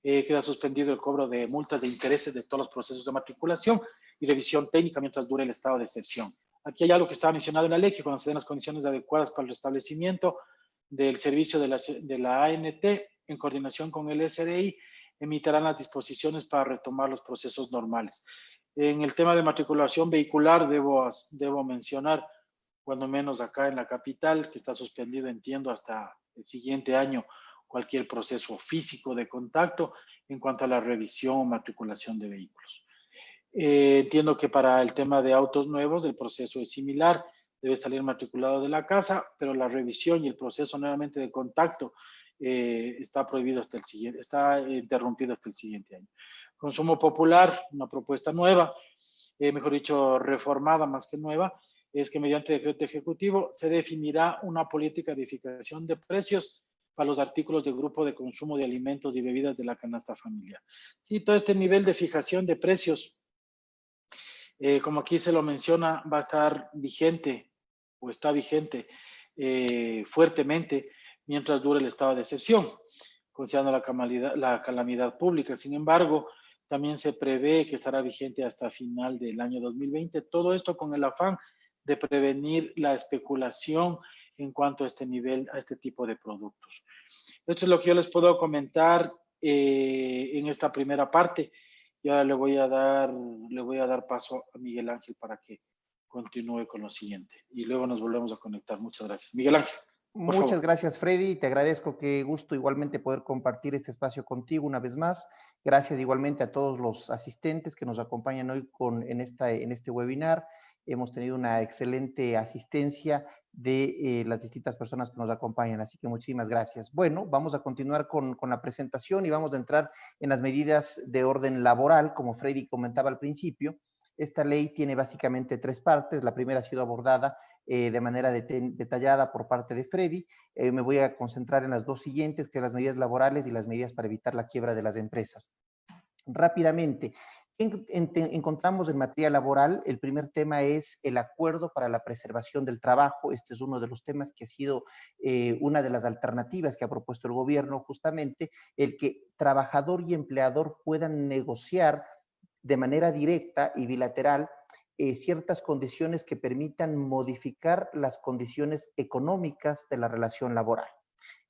queda suspendido el cobro de multas de intereses de todos los procesos de matriculación y revisión técnica mientras dure el estado de excepción. Aquí hay algo que estaba mencionado en la ley, que cuando se den las condiciones adecuadas para el restablecimiento del servicio de la ANT, en coordinación con el SDI, emitirán las disposiciones para retomar los procesos normales. En el tema de matriculación vehicular, debo mencionar, cuando menos acá en la capital, que está suspendido, entiendo, hasta el siguiente año, cualquier proceso físico de contacto en cuanto a la revisión o matriculación de vehículos. Entiendo que para el tema de autos nuevos el proceso es similar, debe salir matriculado de la casa, pero la revisión y el proceso nuevamente de contacto está prohibido hasta el siguiente, está interrumpido hasta el siguiente año. Consumo popular, una propuesta nueva, mejor dicho, reformada más que nueva, es que mediante decreto ejecutivo se definirá una política de fijación de precios para los artículos del grupo de consumo de alimentos y bebidas de la canasta familiar. Sí, todo este nivel de fijación de precios, como aquí se lo menciona, va a estar vigente o está vigente fuertemente mientras dure el estado de excepción, considerando la calamidad pública. Sin embargo, también se prevé que estará vigente hasta final del año 2020. Todo esto con el afán de prevenir la especulación en cuanto a este nivel, a este tipo de productos. Esto es lo que yo les puedo comentar en esta primera parte. Y ahora le voy a dar paso a Miguel Ángel para que continúe con lo siguiente. Y luego nos volvemos a conectar. Muchas gracias. Miguel Ángel, por favor. Muchas gracias, Freddy. Te agradezco, qué gusto igualmente poder compartir este espacio contigo una vez más. Gracias igualmente a todos los asistentes que nos acompañan hoy en este webinar. Hemos tenido una excelente asistencia de las distintas personas que nos acompañan, así que muchísimas gracias. Bueno, vamos a continuar con la presentación y vamos a entrar en las medidas de orden laboral, como Freddy comentaba al principio. Esta ley tiene básicamente tres partes. La primera ha sido abordada de manera detallada por parte de Freddy. Me voy a concentrar en las dos siguientes, que son las medidas laborales y las medidas para evitar la quiebra de las empresas. Rápidamente, encontramos en materia laboral, el primer tema es el acuerdo para la preservación del trabajo. Este es uno de los temas que ha sido una de las alternativas que ha propuesto el gobierno, justamente el que trabajador y empleador puedan negociar de manera directa y bilateral ciertas condiciones que permitan modificar las condiciones económicas de la relación laboral.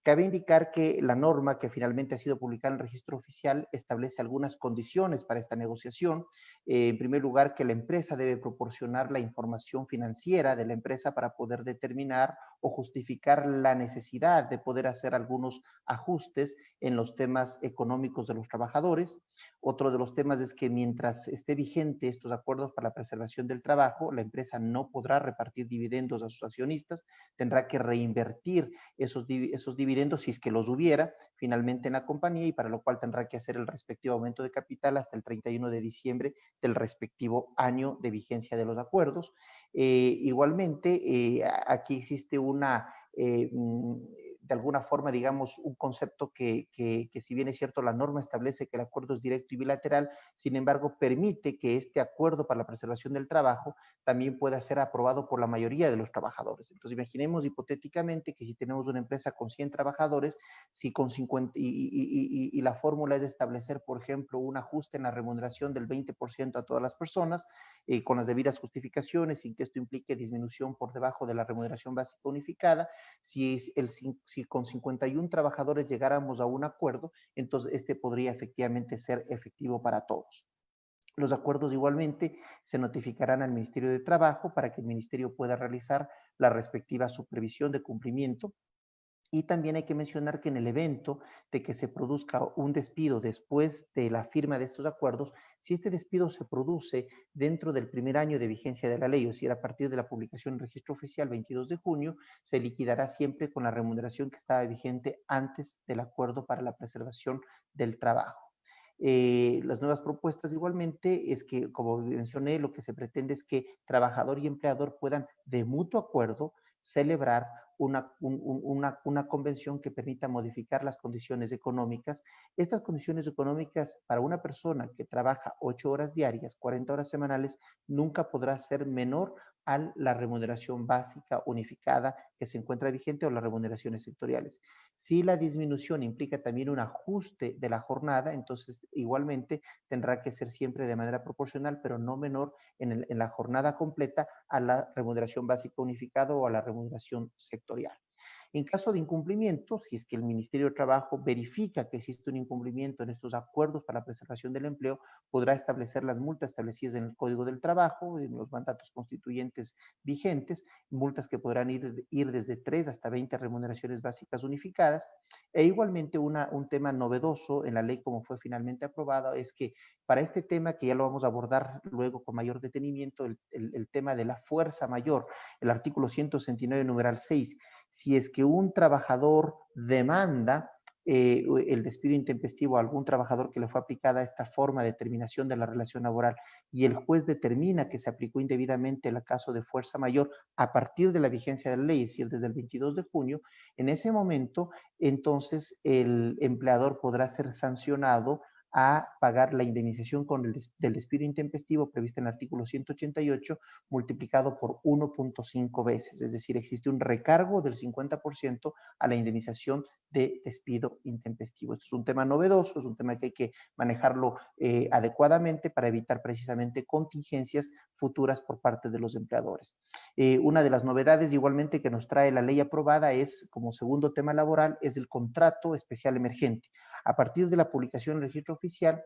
Cabe indicar que la norma que finalmente ha sido publicada en el registro oficial establece algunas condiciones para esta negociación. En primer lugar, que la empresa debe proporcionar la información financiera de la empresa para poder determinar o justificar la necesidad de poder hacer algunos ajustes en los temas económicos de los trabajadores. Otro de los temas es que mientras esté vigente estos acuerdos para la preservación del trabajo, la empresa no podrá repartir dividendos a sus accionistas, tendrá que reinvertir esos dividendos, si es que los hubiera, finalmente en la compañía, y para lo cual tendrá que hacer el respectivo aumento de capital hasta el 31 de diciembre del respectivo año de vigencia de los acuerdos. Igualmente, aquí existe de alguna forma, digamos, un concepto que si bien es cierto, la norma establece que el acuerdo es directo y bilateral, sin embargo, permite que este acuerdo para la preservación del trabajo también pueda ser aprobado por la mayoría de los trabajadores. Entonces, imaginemos hipotéticamente que si tenemos una empresa con 100 trabajadores, si con 50, y la fórmula es de establecer, por ejemplo, un ajuste en la remuneración del 20% a todas las personas, con las debidas justificaciones, sin que esto implique disminución por debajo de la remuneración básica unificada. Si con 51 trabajadores llegáramos a un acuerdo, entonces este podría efectivamente ser efectivo para todos. Los acuerdos igualmente se notificarán al Ministerio de Trabajo para que el Ministerio pueda realizar la respectiva supervisión de cumplimiento. Y también hay que mencionar que en el evento de que se produzca un despido después de la firma de estos acuerdos, si este despido se produce dentro del primer año de vigencia de la ley, o sea, a partir de la publicación en registro oficial 22 de junio, se liquidará siempre con la remuneración que estaba vigente antes del acuerdo para la preservación del trabajo. Las nuevas propuestas igualmente es que, como mencioné, lo que se pretende es que trabajador y empleador puedan de mutuo acuerdo celebrar una convención que permita modificar las condiciones económicas. Estas condiciones económicas para una persona que trabaja 8 horas diarias, 40 horas semanales, nunca podrá ser menor a la remuneración básica unificada que se encuentra vigente o las remuneraciones sectoriales. Si la disminución implica también un ajuste de la jornada, entonces igualmente tendrá que ser siempre de manera proporcional, pero no menor en la jornada completa a la remuneración básica unificada o a la remuneración sectorial. En caso de incumplimiento, si es que el Ministerio de Trabajo verifica que existe un incumplimiento en estos acuerdos para la preservación del empleo, podrá establecer las multas establecidas en el Código del Trabajo, en los mandatos constituyentes vigentes, multas que podrán ir desde 3 hasta 20 remuneraciones básicas unificadas. E igualmente un tema novedoso en la ley como fue finalmente aprobada es que para este tema, que ya lo vamos a abordar luego con mayor detenimiento, el tema de la fuerza mayor, el artículo 169, numeral 6, si es que un trabajador demanda el despido intempestivo a algún trabajador que le fue aplicada esta forma de terminación de la relación laboral y el juez determina que se aplicó indebidamente el caso de fuerza mayor a partir de la vigencia de la ley, es decir, desde el 22 de junio, en ese momento, entonces el empleador podrá ser sancionado a pagar la indemnización del despido intempestivo prevista en el artículo 188 multiplicado por 1.5 veces, es decir, existe un recargo del 50% a la indemnización de despido intempestivo. Esto es un tema novedoso, es un tema que hay que manejarlo adecuadamente para evitar precisamente contingencias futuras por parte de los empleadores. Una de las novedades igualmente que nos trae la ley aprobada es, como segundo tema laboral, es el contrato especial emergente. A partir de la publicación en el registro oficial,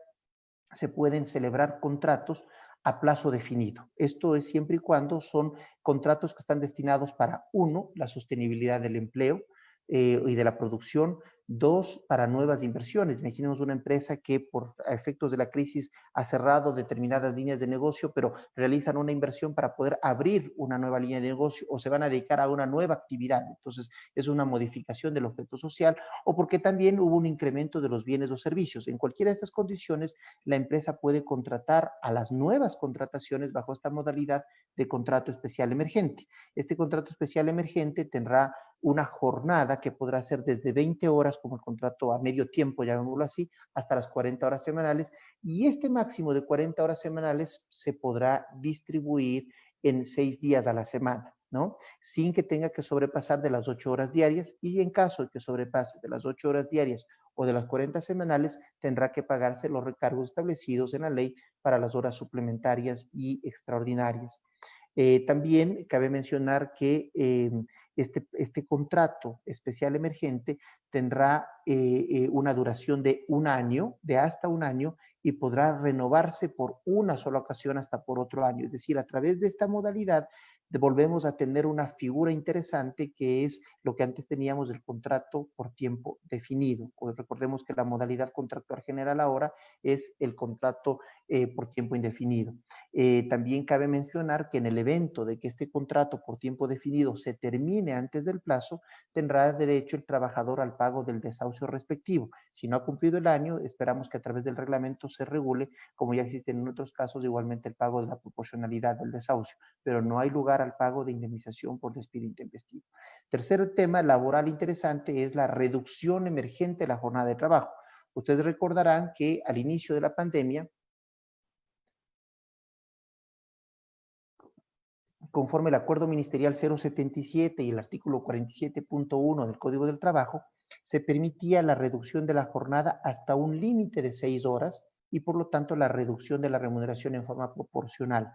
se pueden celebrar contratos a plazo definido. Esto es siempre y cuando son contratos que están destinados para, uno, la sostenibilidad del empleo y de la producción. Dos, para nuevas inversiones. Imaginemos una empresa que por efectos de la crisis ha cerrado determinadas líneas de negocio, pero realizan una inversión para poder abrir una nueva línea de negocio o se van a dedicar a una nueva actividad. Entonces, es una modificación del objeto social o porque también hubo un incremento de los bienes o servicios. En cualquiera de estas condiciones, la empresa puede contratar a las nuevas contrataciones bajo esta modalidad de contrato especial emergente. Este contrato especial emergente tendrá una jornada que podrá ser desde 20 horas, como el contrato a medio tiempo, llamémoslo así, hasta las 40 horas semanales, y este máximo de 40 horas semanales se podrá distribuir en 6 días a la semana, ¿no? Sin que tenga que sobrepasar de las 8 horas diarias, y en caso de que sobrepase de las 8 horas diarias o de las 40 semanales, tendrá que pagarse los recargos establecidos en la ley para las horas suplementarias y extraordinarias. También cabe mencionar que este contrato especial emergente tendrá una duración de un año, de hasta un año, y podrá renovarse por una sola ocasión hasta por otro año. Es decir, a través de esta modalidad volvemos a tener una figura interesante que es lo que antes teníamos del contrato por tiempo definido. Pues recordemos que la modalidad contractual general ahora es el contrato por tiempo indefinido. También cabe mencionar que en el evento de que este contrato por tiempo definido se termine antes del plazo, tendrá derecho el trabajador al pago del desahucio respectivo. Si no ha cumplido el año, esperamos que a través del reglamento se regule, como ya existen en otros casos, igualmente el pago de la proporcionalidad del desahucio, pero no hay lugar al pago de indemnización por despido intempestivo. Tercer tema laboral interesante es la reducción emergente de la jornada de trabajo. Ustedes recordarán que al inicio de la pandemia, conforme el Acuerdo Ministerial 077 y el artículo 47.1 del Código del Trabajo, se permitía la reducción de la jornada hasta un límite de 6 horas y por lo tanto la reducción de la remuneración en forma proporcional.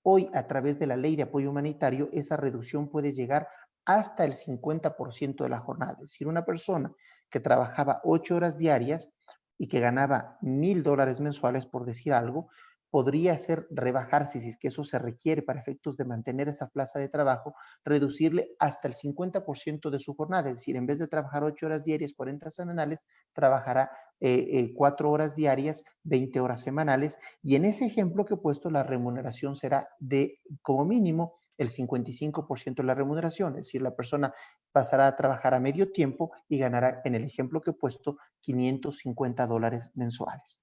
Hoy, a través de la Ley de Apoyo Humanitario, esa reducción puede llegar hasta el 50% de la jornada. Es decir, una persona que trabajaba 8 horas diarias y que ganaba $1,000 mensuales, por decir algo, podría rebajarse, si es que eso se requiere para efectos de mantener esa plaza de trabajo, reducirle hasta el 50% de su jornada. Es decir, en vez de trabajar 8 horas diarias, 40 semanales, trabajará 4 horas diarias, 20 horas semanales. Y en ese ejemplo que he puesto, la remuneración será de, como mínimo, el 55% de la remuneración. Es decir, la persona pasará a trabajar a medio tiempo y ganará, en el ejemplo que he puesto, $550 mensuales.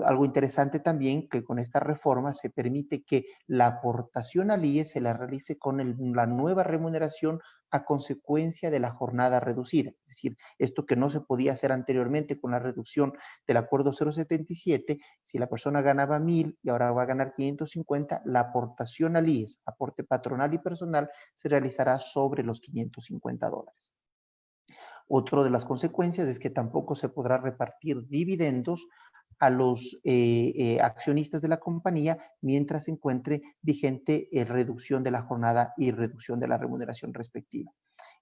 Algo interesante también que con esta reforma se permite que la aportación al IE se la realice con la nueva remuneración a consecuencia de la jornada reducida. Es decir, esto que no se podía hacer anteriormente con la reducción del acuerdo 077, si la persona ganaba 1,000 y ahora va a ganar 550, la aportación al IES, aporte patronal y personal, se realizará sobre los $550. Otra de las consecuencias es que tampoco se podrá repartir dividendos a los accionistas de la compañía mientras se encuentre vigente reducción de la jornada y reducción de la remuneración respectiva.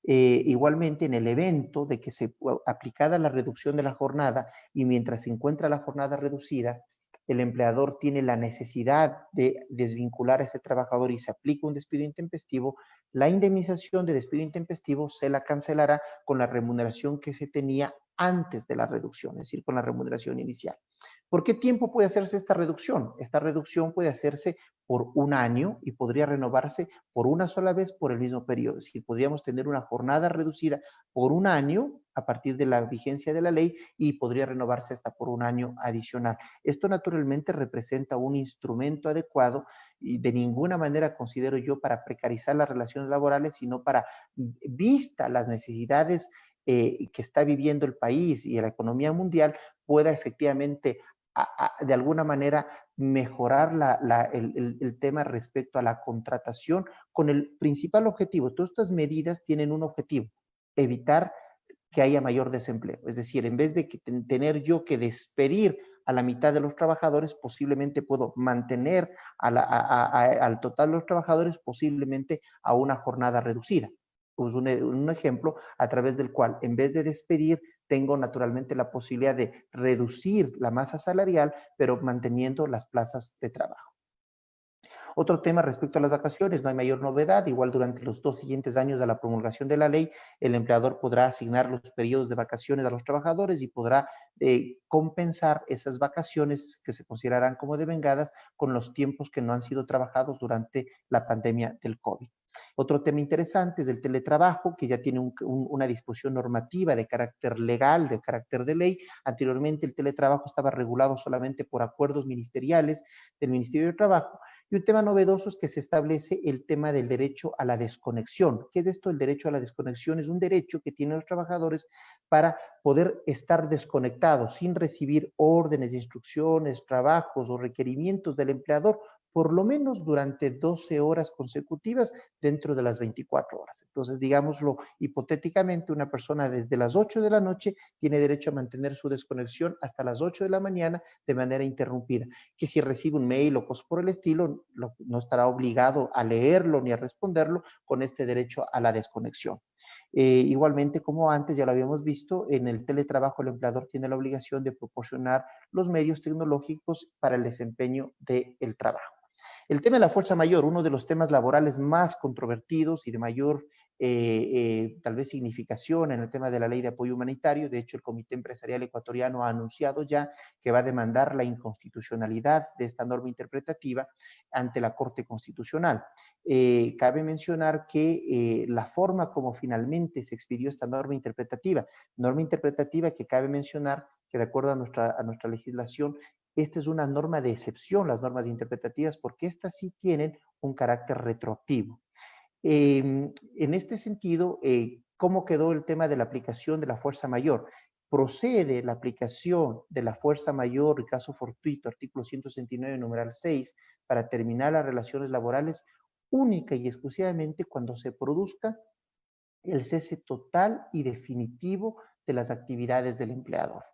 Igualmente, en el evento de que se aplicada la reducción de la jornada y mientras se encuentra la jornada reducida, el empleador tiene la necesidad de desvincular a ese trabajador y se aplica un despido intempestivo, la indemnización de despido intempestivo se la cancelará con la remuneración que se tenía antes de la reducción, es decir, con la remuneración inicial. ¿Por qué tiempo puede hacerse esta reducción? Esta reducción puede hacerse por un año y podría renovarse por una sola vez por el mismo periodo. Es decir, podríamos tener una jornada reducida por un año a partir de la vigencia de la ley y podría renovarse hasta por un año adicional. Esto naturalmente representa un instrumento adecuado y de ninguna manera considero yo para precarizar las relaciones laborales, sino para, vista las necesidades que está viviendo el país y la economía mundial, pueda efectivamente de alguna manera mejorar el tema respecto a la contratación con el principal objetivo. Todas estas medidas tienen un objetivo: evitar que haya mayor desempleo. Es decir, en vez de tener yo que despedir a la mitad de los trabajadores, posiblemente puedo mantener al total de los trabajadores posiblemente a una jornada reducida. Pues un ejemplo a través del cual, en vez de despedir, tengo naturalmente la posibilidad de reducir la masa salarial, pero manteniendo las plazas de trabajo. Otro tema respecto a las vacaciones, no hay mayor novedad. Igual durante los 2 siguientes años de la promulgación de la ley, el empleador podrá asignar los periodos de vacaciones a los trabajadores y podrá compensar esas vacaciones que se considerarán como devengadas con los tiempos que no han sido trabajados durante la pandemia del COVID. Otro tema interesante es el teletrabajo, que ya tiene una disposición normativa de carácter legal, de carácter de ley. Anteriormente el teletrabajo estaba regulado solamente por acuerdos ministeriales del Ministerio de Trabajo. Y un tema novedoso es que se establece el tema del derecho a la desconexión. ¿Qué es esto? El derecho a la desconexión es un derecho que tienen los trabajadores para poder estar desconectados sin recibir órdenes, instrucciones, trabajos o requerimientos del empleador, por lo menos durante 12 horas consecutivas dentro de las 24 horas. Entonces, digámoslo hipotéticamente, una persona desde las 8 de la noche tiene derecho a mantener su desconexión hasta las 8 de la mañana de manera interrumpida, que si recibe un mail o cosas por el estilo, no estará obligado a leerlo ni a responderlo con este derecho a la desconexión. Igualmente, como antes ya lo habíamos visto, en el teletrabajo el empleador tiene la obligación de proporcionar los medios tecnológicos para el desempeño del trabajo. El tema de la fuerza mayor, uno de los temas laborales más controvertidos y de mayor tal vez significación en el tema de la ley de apoyo humanitario. De hecho, el Comité Empresarial Ecuatoriano ha anunciado ya que va a demandar la inconstitucionalidad de esta norma interpretativa ante la Corte Constitucional. Cabe mencionar que la forma como finalmente se expidió esta norma interpretativa que cabe mencionar que de acuerdo a nuestra legislación, esta es una norma de excepción, las normas interpretativas, porque estas sí tienen un carácter retroactivo. En este sentido, ¿cómo quedó el tema de la aplicación de la fuerza mayor? Procede la aplicación de la fuerza mayor y caso fortuito, artículo 169, numeral 6, para terminar las relaciones laborales única y exclusivamente cuando se produzca el cese total y definitivo de las actividades del empleador.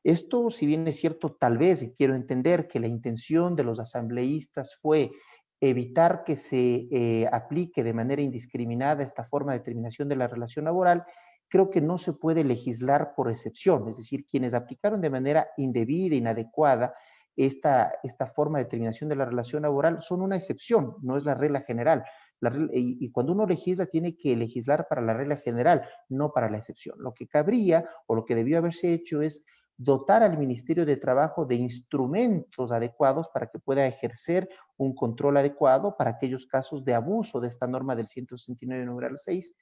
Esto, si bien es cierto, tal vez, y quiero entender que la intención de los asambleístas fue evitar que se aplique de manera indiscriminada esta forma de terminación de la relación laboral, creo que no se puede legislar por excepción. Es decir, quienes aplicaron de manera indebida, inadecuada, esta forma de terminación de la relación laboral son una excepción, no es la regla general. Y cuando uno legisla, tiene que legislar para la regla general, no para la excepción. Lo que cabría o lo que debió haberse hecho es dotar al Ministerio de Trabajo de instrumentos adecuados para que pueda ejercer un control adecuado para aquellos casos de abuso de esta norma del 169, numeral 6,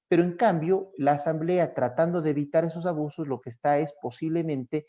pero en cambio la Asamblea, tratando de evitar esos abusos, lo que está es posiblemente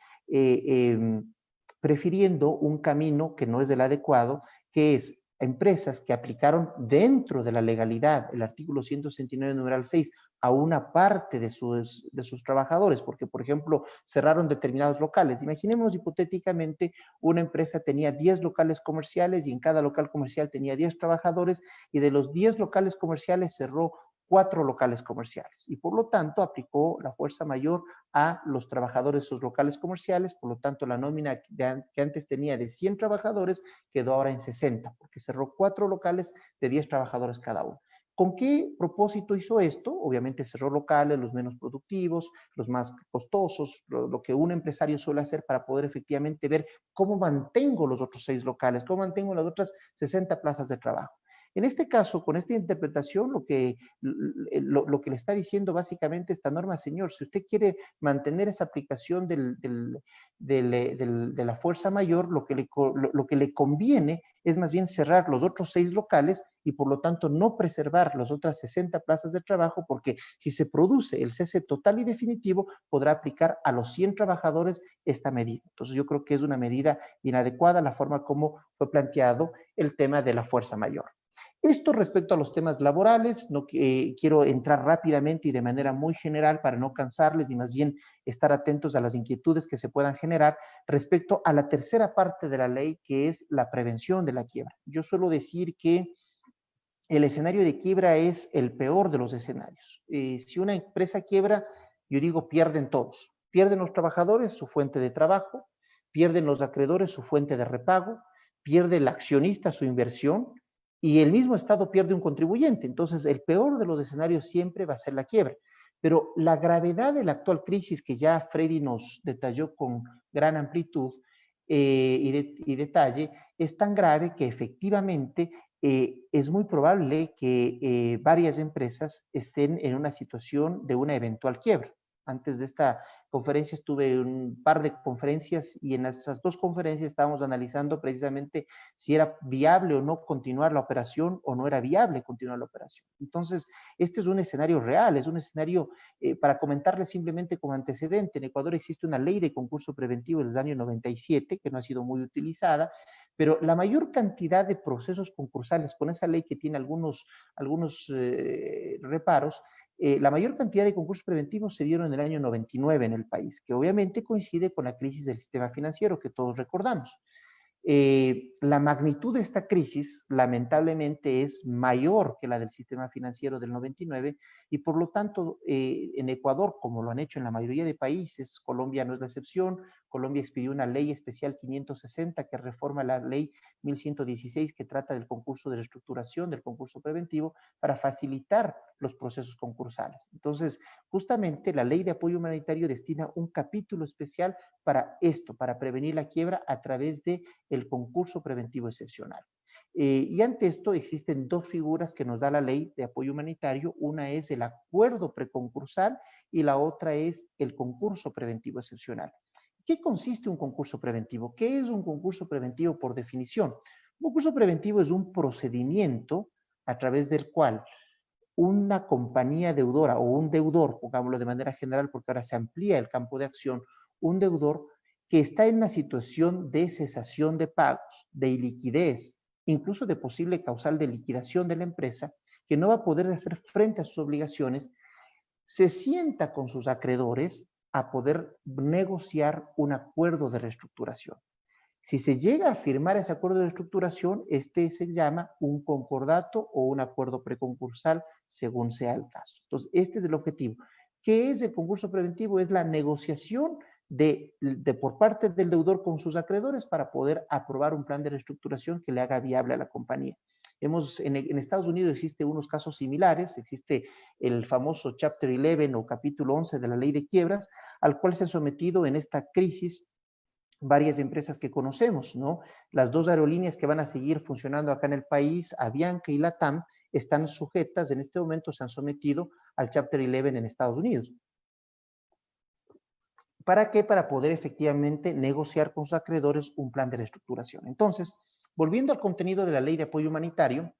prefiriendo un camino que no es el adecuado, que es empresas que aplicaron dentro de la legalidad el artículo 169, numeral 6, a una parte de sus trabajadores, porque, por ejemplo, cerraron determinados locales. Imaginemos hipotéticamente una empresa tenía 10 locales comerciales y en cada local comercial tenía 10 trabajadores y de los 10 locales comerciales cerró 4 locales comerciales y por lo tanto aplicó la fuerza mayor a los trabajadores de sus locales comerciales, por lo tanto la nómina que antes tenía de 100 trabajadores quedó ahora en 60, porque cerró 4 locales de 10 trabajadores cada uno. ¿Con qué propósito hizo esto? Obviamente cerró locales, los menos productivos, los más costosos, lo que un empresario suele hacer para poder efectivamente ver cómo mantengo los otros 6 locales, cómo mantengo las otras 60 plazas de trabajo. En este caso, con esta interpretación, lo que le está diciendo básicamente esta norma, señor, si usted quiere mantener esa aplicación de la fuerza mayor, lo que le conviene es más bien cerrar los otros 6 locales y por lo tanto no preservar las otras 60 plazas de trabajo, porque si se produce el cese total y definitivo, podrá aplicar a los 100 trabajadores esta medida. Entonces yo creo que es una medida inadecuada la forma como fue planteado el tema de la fuerza mayor. Esto respecto a los temas laborales, no quiero entrar rápidamente y de manera muy general para no cansarles y más bien estar atentos a las inquietudes que se puedan generar respecto a la tercera parte de la ley, que es la prevención de la quiebra. Yo suelo decir que el escenario de quiebra es el peor de los escenarios. Si una empresa quiebra, yo digo pierden todos. Pierden los trabajadores su fuente de trabajo, pierden los acreedores su fuente de repago, pierde el accionista su inversión, y el mismo Estado pierde un contribuyente. Entonces, el peor de los escenarios siempre va a ser la quiebra. Pero la gravedad de la actual crisis, que ya Freddy nos detalló con gran amplitud y detalle, es tan grave que efectivamente es muy probable que varias empresas estén en una situación de una eventual quiebra. Antes de esta conferencia estuve en un par de conferencias y en esas 2 conferencias estábamos analizando precisamente si era viable o no continuar la operación o no era viable continuar la operación. Entonces, este es un escenario real, es un escenario, para comentarles simplemente como antecedente, en Ecuador existe una ley de concurso preventivo del año 97 que no ha sido muy utilizada, pero la mayor cantidad de procesos concursales con esa ley que tiene algunos reparos, la mayor cantidad de concursos preventivos se dieron en el año 99 en el país, que obviamente coincide con la crisis del sistema financiero que todos recordamos. La magnitud de esta crisis lamentablemente es mayor que la del sistema financiero del 99 y por lo tanto en Ecuador, como lo han hecho en la mayoría de países, Colombia no es la excepción. Colombia expidió una ley especial 560 que reforma la ley 1116 que trata del concurso de reestructuración, del concurso preventivo, para facilitar los procesos concursales. Entonces, justamente la ley de apoyo humanitario destina un capítulo especial para esto, para prevenir la quiebra a través de el concurso preventivo excepcional. Y ante esto existen 2 figuras que nos da la ley de apoyo humanitario. Una es el acuerdo preconcursal y la otra es el concurso preventivo excepcional. ¿Qué consiste un concurso preventivo? ¿Qué es un concurso preventivo por definición? Un concurso preventivo es un procedimiento a través del cual una compañía deudora o un deudor, pongámoslo de manera general porque ahora se amplía el campo de acción, un deudor que está en una situación de cesación de pagos, de iliquidez, incluso de posible causal de liquidación de la empresa, que no va a poder hacer frente a sus obligaciones, se sienta con sus acreedores a poder negociar un acuerdo de reestructuración. Si se llega a firmar ese acuerdo de reestructuración, este se llama un concordato o un acuerdo preconcursal, según sea el caso. Entonces, este es el objetivo. ¿Qué es el concurso preventivo? Es la negociación por parte del deudor con sus acreedores para poder aprobar un plan de reestructuración que le haga viable a la compañía. En Estados Unidos existen unos casos similares, existe el famoso Chapter 11 o capítulo 11 de la ley de quiebras, al cual se han sometido en esta crisis varias empresas que conocemos, ¿no? Las 2 aerolíneas que van a seguir funcionando acá en el país, Avianca y LATAM, están sujetas, en este momento se han sometido al Chapter 11 en Estados Unidos. ¿Para qué? Para poder efectivamente negociar con sus acreedores un plan de reestructuración. Entonces, volviendo al contenido de la ley de apoyo humanitario,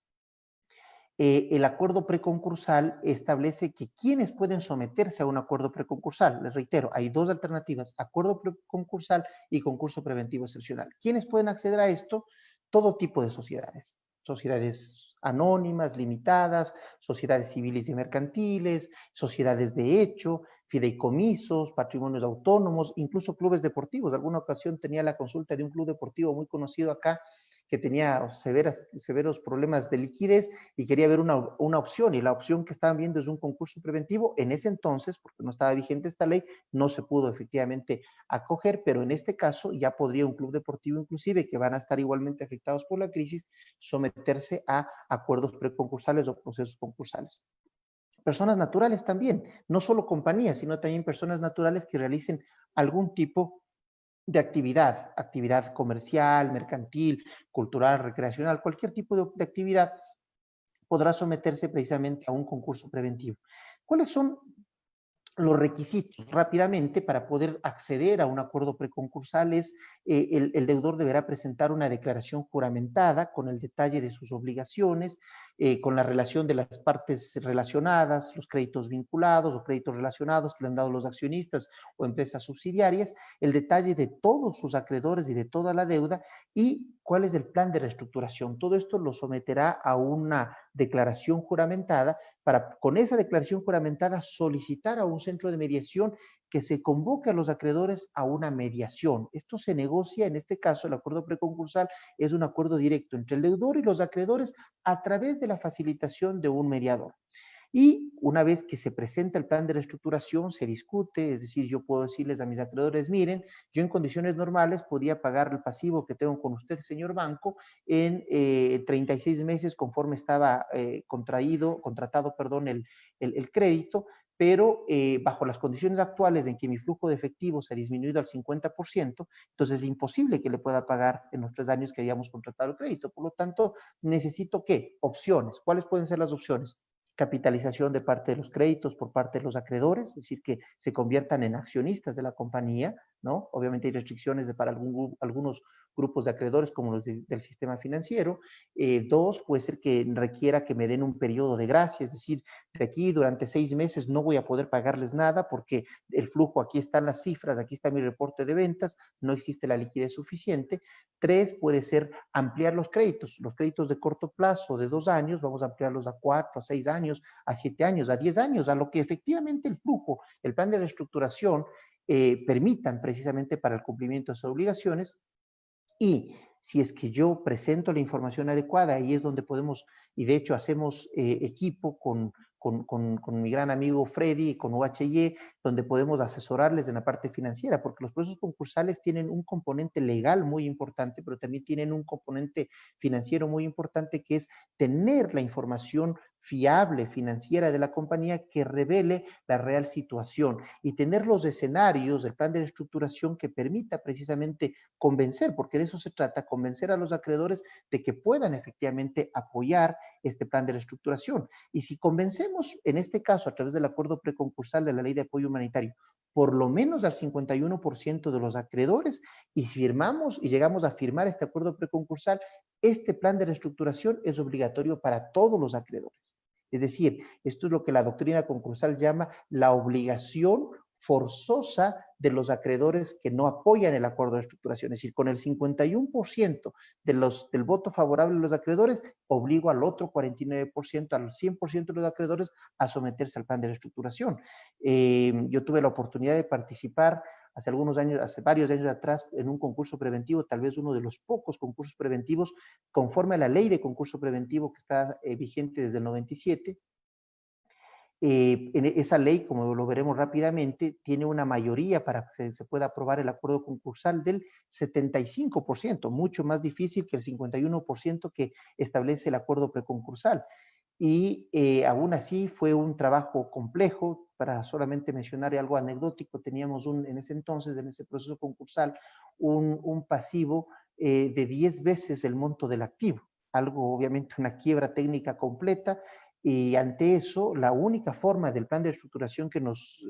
el acuerdo preconcursal establece que quienes pueden someterse a un acuerdo preconcursal. Les reitero, hay 2 alternativas, acuerdo preconcursal y concurso preventivo excepcional. ¿Quiénes pueden acceder a esto? Todo tipo de sociedades. Sociedades anónimas, limitadas, sociedades civiles y mercantiles, sociedades de hecho, fideicomisos, patrimonios autónomos, incluso clubes deportivos. Alguna ocasión tenía la consulta de un club deportivo muy conocido acá que tenía severos problemas de liquidez y quería ver una opción, y la opción que estaban viendo es un concurso preventivo. En ese entonces, porque no estaba vigente esta ley, no se pudo efectivamente acoger, pero en este caso ya podría un club deportivo inclusive, que van a estar igualmente afectados por la crisis, someterse a acuerdos preconcursales o procesos concursales. Personas naturales también, no solo compañías, sino también personas naturales que realicen algún tipo de actividad comercial, mercantil, cultural, recreacional, cualquier tipo de actividad podrá someterse precisamente a un concurso preventivo. ¿Cuáles son los requisitos? Rápidamente, para poder acceder a un acuerdo preconcursal el deudor deberá presentar una declaración juramentada con el detalle de sus obligaciones, con la relación de las partes relacionadas, los créditos vinculados o créditos relacionados que le han dado los accionistas o empresas subsidiarias, el detalle de todos sus acreedores y de toda la deuda, y cuál es el plan de reestructuración. Todo esto lo someterá a una declaración juramentada para, con esa declaración juramentada, solicitar a un centro de mediación que se convoque a los acreedores a una mediación. Esto se negocia, en este caso, el acuerdo preconcursal es un acuerdo directo entre el deudor y los acreedores a través de la facilitación de un mediador. Y una vez que se presenta el plan de reestructuración, se discute, es decir, yo puedo decirles a mis acreedores, miren, yo en condiciones normales podía pagar el pasivo que tengo con usted, señor banco, en 36 meses conforme estaba contratado, el crédito, pero bajo las condiciones actuales en que mi flujo de efectivo se ha disminuido al 50%, entonces es imposible que le pueda pagar en los 3 años que habíamos contratado el crédito. Por lo tanto, necesito, ¿qué? Opciones. ¿Cuáles pueden ser las opciones? Capitalización de parte de los créditos por parte de los acreedores, es decir, que se conviertan en accionistas de la compañía, ¿no? Obviamente hay restricciones para algunos grupos de acreedores como los del sistema financiero. 2, puede ser que requiera que me den un periodo de gracia, es decir, de aquí durante 6 meses no voy a poder pagarles nada porque el flujo, aquí están las cifras, aquí está mi reporte de ventas, no existe la liquidez suficiente. 3, puede ser ampliar los créditos de corto plazo de 2 años, vamos a ampliarlos a 4, a 6 años, a 7 años, a 10 años, a lo que efectivamente el flujo, el plan de reestructuración permitan precisamente para el cumplimiento de sus obligaciones. Y si es que yo presento la información adecuada, ahí es donde podemos, y de hecho hacemos equipo con mi gran amigo Freddy y con UHY, donde podemos asesorarles en la parte financiera, porque los procesos concursales tienen un componente legal muy importante, pero también tienen un componente financiero muy importante, que es tener la información fiable financiera de la compañía que revele la real situación, y tener los escenarios del plan de reestructuración que permita precisamente convencer, porque de eso se trata, convencer a los acreedores de que puedan efectivamente apoyar este plan de reestructuración. Y si convencemos, en este caso, a través del acuerdo preconcursal de la Ley de Apoyo Humanitario, por lo menos al 51% de los acreedores, y firmamos y llegamos a firmar este acuerdo preconcursal, este plan de reestructuración es obligatorio para todos los acreedores. Es decir, esto es lo que la doctrina concursal llama la obligación forzosa de los acreedores que no apoyan el acuerdo de reestructuración. Es decir, con el 51% del voto favorable de los acreedores, obligo al otro 49%, al 100% de los acreedores a someterse al plan de reestructuración. Yo tuve la oportunidad de participar hace varios años atrás, en un concurso preventivo, tal vez uno de los pocos concursos preventivos, conforme a la ley de concurso preventivo que está vigente desde el 97. En esa ley, como lo veremos rápidamente, tiene una mayoría para que se pueda aprobar el acuerdo concursal del 75%, mucho más difícil que el 51% que establece el acuerdo preconcursal. Y aún así fue un trabajo complejo. Para solamente mencionar algo anecdótico, teníamos en ese entonces, en ese proceso concursal, un pasivo de 10 veces el monto del activo, algo obviamente una quiebra técnica completa. Y ante eso, la única forma del plan de reestructuración que nos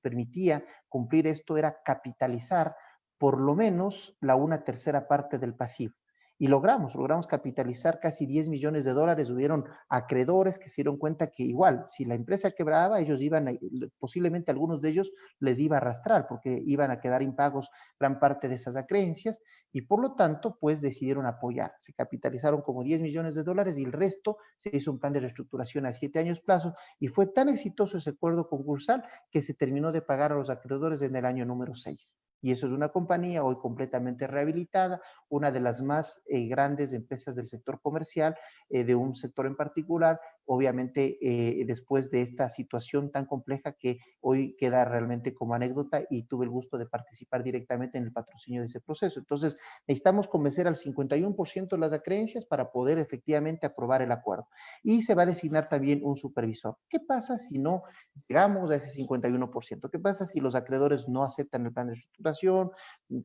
permitía cumplir esto era capitalizar por lo menos la 1/3 parte del pasivo. Y logramos capitalizar casi 10 millones de dólares. Hubieron acreedores que se dieron cuenta que igual, si la empresa quebraba, ellos iban, posiblemente algunos de ellos les iba a arrastrar porque iban a quedar impagos gran parte de esas acreencias y por lo tanto, pues decidieron apoyar. Se capitalizaron como 10 millones de dólares y el resto se hizo un plan de reestructuración a 7 años plazo y fue tan exitoso ese acuerdo concursal que se terminó de pagar a los acreedores en el año número 6. Y eso es una compañía hoy completamente rehabilitada, una de las más grandes empresas del sector comercial, de un sector en particular, obviamente después de esta situación tan compleja que hoy queda realmente como anécdota y tuve el gusto de participar directamente en el patrocinio de ese proceso. Entonces, necesitamos convencer al 51% de las acreencias para poder efectivamente aprobar el acuerdo. Y se va a designar también un supervisor. ¿Qué pasa si no llegamos a ese 51%? ¿Qué pasa si los acreedores no aceptan el plan de reestructuración,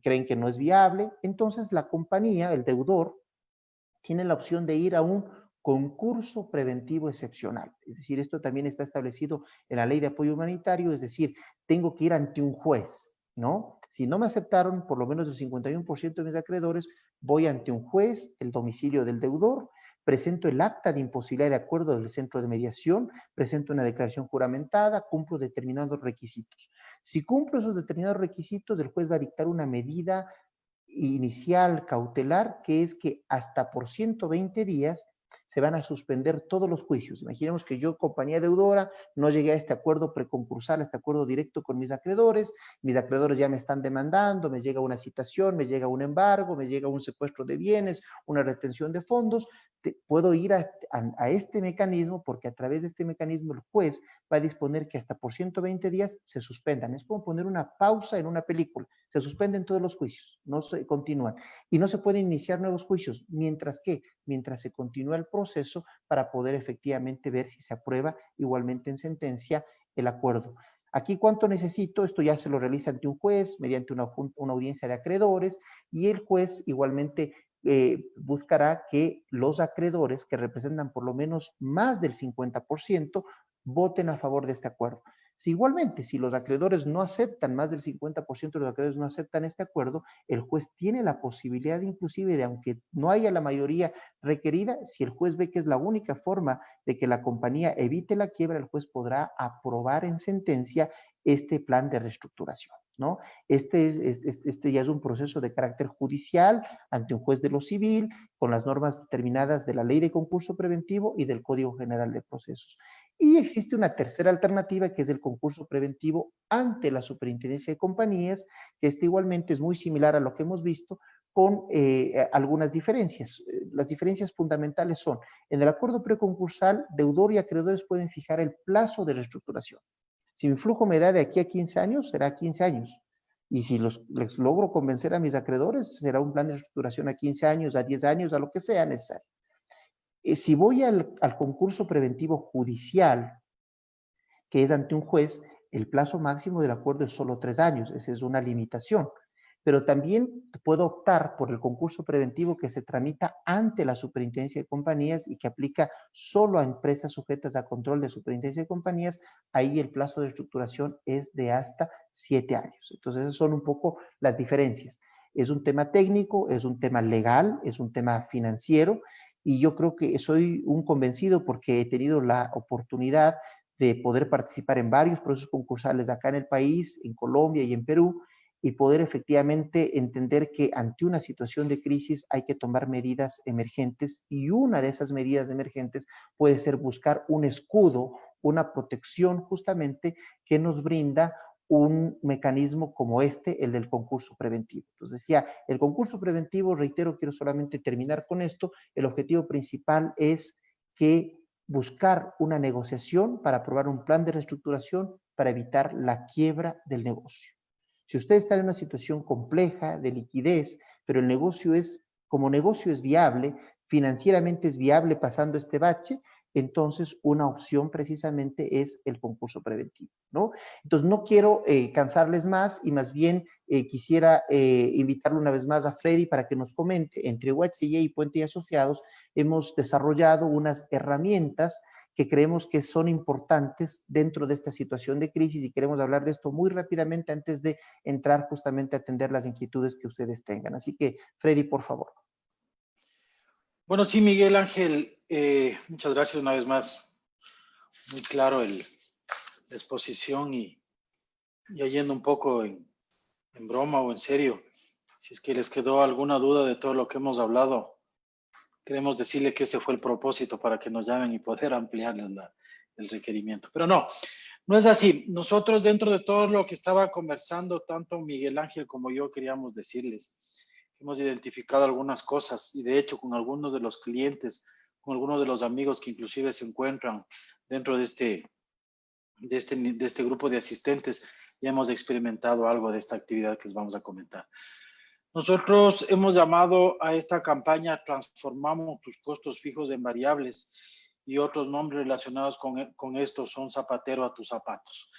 creen que no es viable? Entonces, la compañía, el deudor, tiene la opción de ir a un concurso preventivo excepcional. Es decir, esto también está establecido en la ley de apoyo humanitario, es decir, tengo que ir ante un juez, ¿no? Si no me aceptaron por lo menos el 51% de mis acreedores, voy ante un juez, el domicilio del deudor, presento el acta de imposibilidad de acuerdo del centro de mediación, presento una declaración juramentada, cumplo determinados requisitos. Si cumplo esos determinados requisitos, el juez va a dictar una medida inicial cautelar, que es que hasta por 120 días se van a suspender todos los juicios. Imaginemos que yo, compañía deudora, no llegué a este acuerdo preconcursal, a este acuerdo directo con mis acreedores ya me están demandando, me llega una citación, me llega un embargo, me llega un secuestro de bienes, una retención de fondos, puedo ir a este mecanismo porque a través de este mecanismo el juez va a disponer que hasta por 120 días se suspendan. Es como poner una pausa en una película. Se suspenden todos los juicios, no se continúan. Y no se pueden iniciar nuevos juicios, mientras se continúa el proceso para poder efectivamente ver si se aprueba igualmente en sentencia el acuerdo. Aquí, ¿cuánto necesito? Esto ya se lo realiza ante un juez mediante una audiencia de acreedores y el juez igualmente buscará que los acreedores que representan por lo menos más del 50% voten a favor de este acuerdo. Igualmente, si los acreedores no aceptan, más del 50% de los acreedores no aceptan este acuerdo, el juez tiene la posibilidad inclusive de, aunque no haya la mayoría requerida, si el juez ve que es la única forma de que la compañía evite la quiebra, el juez podrá aprobar en sentencia este plan de reestructuración, ¿no? Este ya es un proceso de carácter judicial ante un juez de lo civil, con las normas determinadas de la Ley de Concurso Preventivo y del Código General de Procesos. Y existe una tercera alternativa que es el concurso preventivo ante la Superintendencia de Compañías, que igualmente es muy similar a lo que hemos visto con algunas diferencias. Las diferencias fundamentales son, en el acuerdo preconcursal, deudor y acreedores pueden fijar el plazo de reestructuración. Si mi flujo me da de aquí a 15 años, será 15 años. Y si les logro convencer a mis acreedores, será un plan de reestructuración a 15 años, a 10 años, a lo que sea necesario. Si voy al concurso preventivo judicial, que es ante un juez, el plazo máximo del acuerdo es solo 3 años, esa es una limitación. Pero también puedo optar por el concurso preventivo que se tramita ante la Superintendencia de Compañías y que aplica solo a empresas sujetas a control de Superintendencia de Compañías. Ahí el plazo de reestructuración es de hasta 7 años. Entonces, esas son un poco las diferencias. Es un tema técnico, es un tema legal, es un tema financiero y yo creo que soy un convencido porque he tenido la oportunidad de poder participar en varios procesos concursales acá en el país, en Colombia y en Perú, y poder efectivamente entender que ante una situación de crisis hay que tomar medidas emergentes y una de esas medidas emergentes puede ser buscar un escudo, una protección justamente que nos brinda un mecanismo como el del concurso preventivo. Entonces, ya, el concurso preventivo, reitero, quiero solamente terminar con esto, el objetivo principal es que buscar una negociación para aprobar un plan de reestructuración para evitar la quiebra del negocio. Si usted está en una situación compleja de liquidez, pero el negocio como negocio es viable, financieramente es viable pasando este bache, entonces una opción precisamente es el concurso preventivo, ¿no? Entonces no quiero cansarles más y más bien quisiera invitarle una vez más a Freddy para que nos comente. Entre UHY y Puente y Asociados hemos desarrollado unas herramientas que creemos que son importantes dentro de esta situación de crisis y queremos hablar de esto muy rápidamente antes de entrar justamente a atender las inquietudes que ustedes tengan. Así que, Freddy, por favor. Bueno, sí, Miguel Ángel, muchas gracias una vez más. Muy claro la exposición y yendo un poco en broma o en serio. Si es que les quedó alguna duda de todo lo que hemos hablado, queremos decirle que ese fue el propósito para que nos llamen y poder ampliarles el requerimiento. Pero no, no es así. Nosotros dentro de todo lo que estaba conversando, tanto Miguel Ángel como yo queríamos decirles, hemos identificado algunas cosas y de hecho con algunos de los clientes, con algunos de los amigos que inclusive se encuentran dentro de este grupo de asistentes, ya hemos experimentado algo de esta actividad que les vamos a comentar. Nosotros hemos llamado a esta campaña Transformamos tus costos fijos en variables y otros nombres relacionados con esto son zapatero a tus zapatos.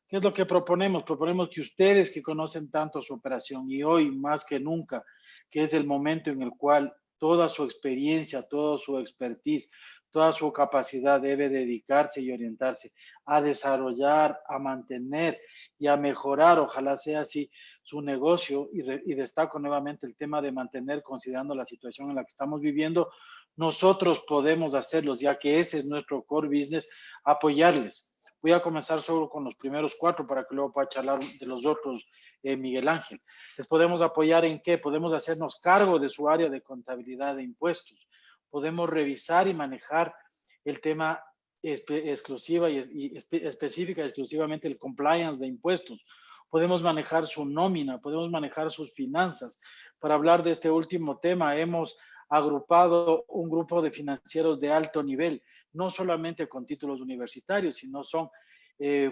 ¿Qué es lo que proponemos? Proponemos que ustedes que conocen tanto su operación y hoy más que nunca, que es el momento en el cual toda su experiencia, toda su expertise, toda su capacidad debe dedicarse y orientarse a desarrollar, a mantener y a mejorar, ojalá sea así, su negocio, y destaco nuevamente el tema de mantener, considerando la situación en la que estamos viviendo, nosotros podemos hacerlos, ya que ese es nuestro core business, apoyarles. Voy a comenzar solo con los primeros 4 para que luego pueda charlar de los otros, Miguel Ángel. ¿Les podemos apoyar en qué? Podemos hacernos cargo de su área de contabilidad de impuestos. Podemos revisar y manejar el tema exclusiva y específica, exclusivamente el compliance de impuestos. Podemos manejar su nómina, podemos manejar sus finanzas. Para hablar de este último tema, hemos agrupado un grupo de financieros de alto nivel, no solamente con títulos universitarios, sino son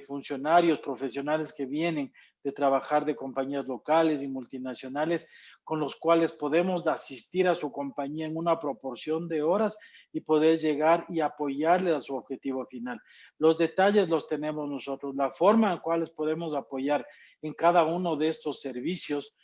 funcionarios profesionales que vienen de trabajar de compañías locales y multinacionales, con los cuales podemos asistir a su compañía en una proporción de horas y poder llegar y apoyarle a su objetivo final. Los detalles los tenemos nosotros, la forma en la cual les podemos apoyar en cada uno de estos servicios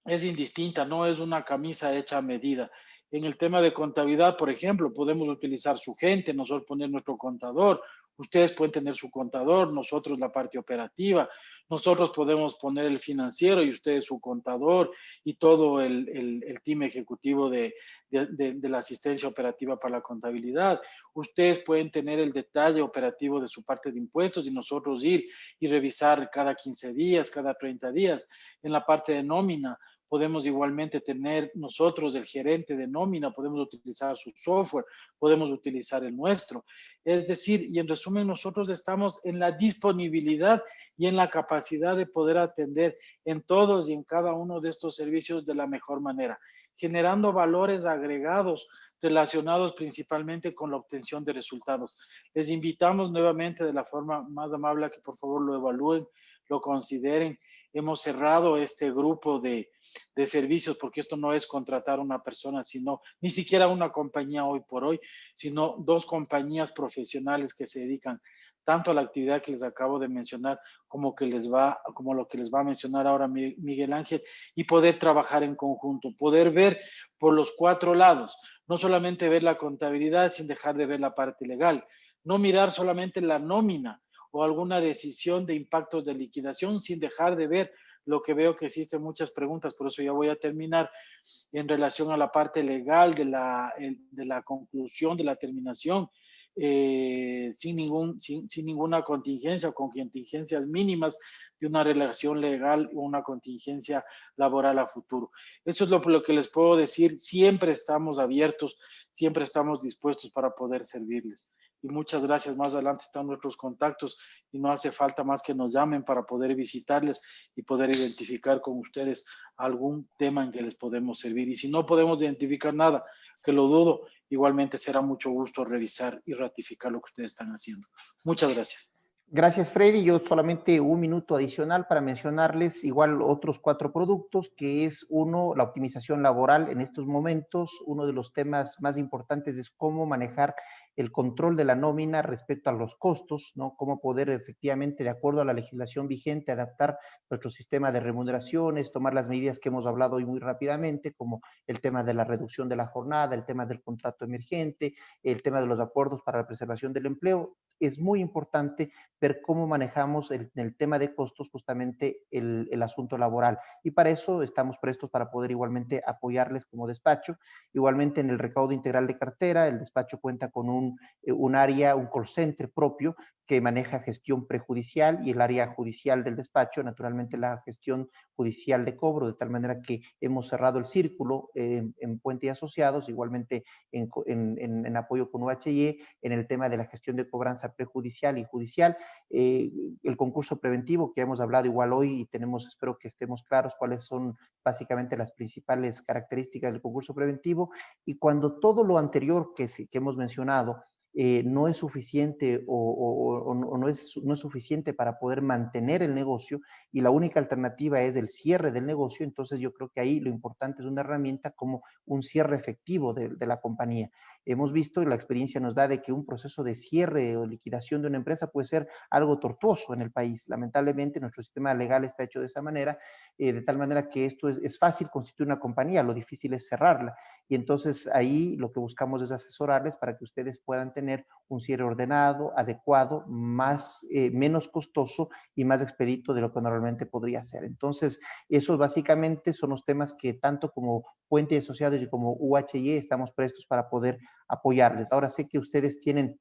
es indistinta, no es una camisa hecha a medida. En el tema de contabilidad, por ejemplo, podemos utilizar su gente, nosotros poner nuestro contador, ustedes pueden tener su contador, nosotros la parte operativa, nosotros podemos poner el financiero y ustedes su contador y todo el team ejecutivo de la asistencia operativa para la contabilidad. Ustedes pueden tener el detalle operativo de su parte de impuestos y nosotros ir y revisar cada 15 días, cada 30 días. En la parte de nómina, podemos igualmente tener nosotros el gerente de nómina, podemos utilizar su software, podemos utilizar el nuestro. Es decir, y en resumen, nosotros estamos en la disponibilidad y en la capacidad de poder atender en todos y en cada uno de estos servicios de la mejor manera, generando valores agregados relacionados principalmente con la obtención de resultados. Les invitamos nuevamente de la forma más amable a que por favor lo evalúen, lo consideren. Hemos cerrado este grupo de servicios, porque esto no es contratar a una persona, sino ni siquiera una compañía hoy por hoy, sino 2 compañías profesionales que se dedican tanto a la actividad que les acabo de mencionar como lo que les va a mencionar ahora Miguel Ángel, y poder trabajar en conjunto, poder ver por los 4 lados, no solamente ver la contabilidad sin dejar de ver la parte legal, no mirar solamente la nómina o alguna decisión de impactos de liquidación sin dejar de ver lo que veo que existen muchas preguntas, por eso ya voy a terminar en relación a la parte legal de la conclusión, de la terminación, sin ninguna contingencia o con contingencias mínimas de una relación legal o una contingencia laboral a futuro. Eso es lo que les puedo decir. Siempre estamos abiertos, siempre estamos dispuestos para poder servirles. Y muchas gracias. Más adelante están nuestros contactos y no hace falta más que nos llamen para poder visitarles y poder identificar con ustedes algún tema en que les podemos servir. Y si no podemos identificar nada, que lo dudo, igualmente será mucho gusto revisar y ratificar lo que ustedes están haciendo. Muchas gracias. Gracias, Freddy. Yo solamente un minuto adicional para mencionarles igual otros 4 productos, que es uno, la optimización laboral en estos momentos. Uno de los temas más importantes es cómo manejar el control de la nómina respecto a los costos, ¿no? Cómo poder efectivamente, de acuerdo a la legislación vigente, adaptar nuestro sistema de remuneraciones, tomar las medidas que hemos hablado hoy muy rápidamente, como el tema de la reducción de la jornada, el tema del contrato emergente, el tema de los acuerdos para la preservación del empleo. Es muy importante ver cómo manejamos el tema de costos, justamente el asunto laboral. Y para eso estamos prestos para poder igualmente apoyarles como despacho. Igualmente en el recaudo integral de cartera, el despacho cuenta con un área, un call center propio que maneja gestión prejudicial y el área judicial del despacho, naturalmente la gestión judicial de cobro, de tal manera que hemos cerrado el círculo en Puente y Asociados, igualmente en apoyo con UHY, en el tema de la gestión de cobranza prejudicial y judicial, el concurso preventivo que hemos hablado igual hoy y tenemos, espero que estemos claros cuáles son básicamente las principales características del concurso preventivo, y cuando todo lo anterior que hemos mencionado no es suficiente o no es suficiente para poder mantener el negocio y la única alternativa es el cierre del negocio, entonces yo creo que ahí lo importante es una herramienta como un cierre efectivo de la compañía. Hemos visto y la experiencia nos da de que un proceso de cierre o liquidación de una empresa puede ser algo tortuoso en el país. Lamentablemente nuestro sistema legal está hecho de esa manera, de tal manera que esto es fácil constituir una compañía, lo difícil es cerrarla. Y entonces ahí lo que buscamos es asesorarles para que ustedes puedan tener un cierre ordenado, adecuado, menos costoso y más expedito de lo que normalmente podría ser. Entonces, esos básicamente son los temas que tanto como Puente de Asociados y como UHY estamos prestos para poder apoyarles. Ahora sé que ustedes tienen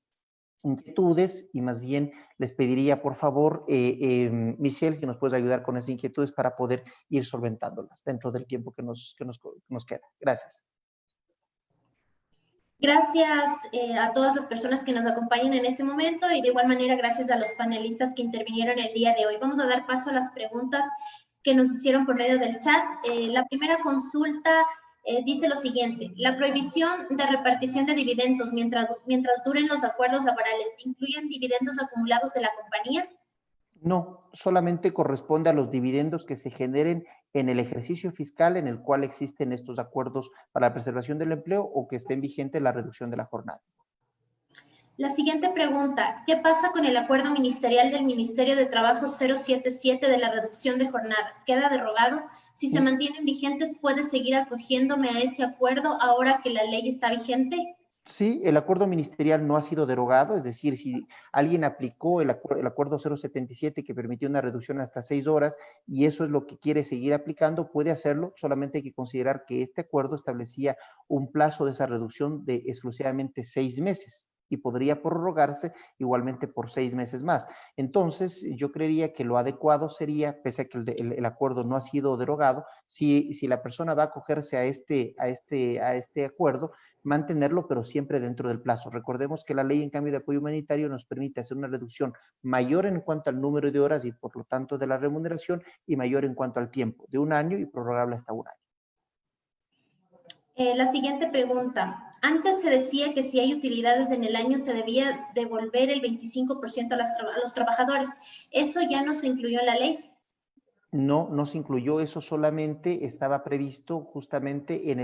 inquietudes y más bien les pediría por favor, Michelle, si nos puedes ayudar con esas inquietudes para poder ir solventándolas dentro del tiempo que nos queda. Gracias. Gracias a todas las personas que nos acompañan en este momento y de igual manera gracias a los panelistas que intervinieron el día de hoy. Vamos a dar paso a las preguntas que nos hicieron por medio del chat. La primera consulta dice lo siguiente: la prohibición de repartición de dividendos mientras duren los acuerdos laborales, ¿incluyen dividendos acumulados de la compañía? No, solamente corresponde a los dividendos que se generen en el ejercicio fiscal en el cual existen estos acuerdos para la preservación del empleo o que estén vigentes la reducción de la jornada. La siguiente pregunta: ¿qué pasa con el acuerdo ministerial del Ministerio de Trabajo 077 de la reducción de jornada? ¿Queda derogado? Si se mantienen vigentes, ¿puede seguir acogiéndome a ese acuerdo ahora que la ley está vigente? Sí, el acuerdo ministerial no ha sido derogado, es decir, si alguien aplicó el acuerdo 077 que permitió una reducción hasta 6 horas y eso es lo que quiere seguir aplicando, puede hacerlo, solamente hay que considerar que este acuerdo establecía un plazo de esa reducción de exclusivamente 6 meses y podría prorrogarse igualmente por 6 meses más. Entonces, yo creería que lo adecuado sería, pese a que el acuerdo no ha sido derogado, si la persona va a acogerse a este acuerdo, mantenerlo, pero siempre dentro del plazo. Recordemos que la ley en cambio de apoyo humanitario nos permite hacer una reducción mayor en cuanto al número de horas y por lo tanto de la remuneración y mayor en cuanto al tiempo, de 1 año y prorrogable hasta 1 año. La siguiente pregunta: antes se decía que si hay utilidades en el año se debía devolver el 25% a los trabajadores. ¿Eso ya no se incluyó en la ley? No, no se incluyó, eso solamente estaba previsto justamente en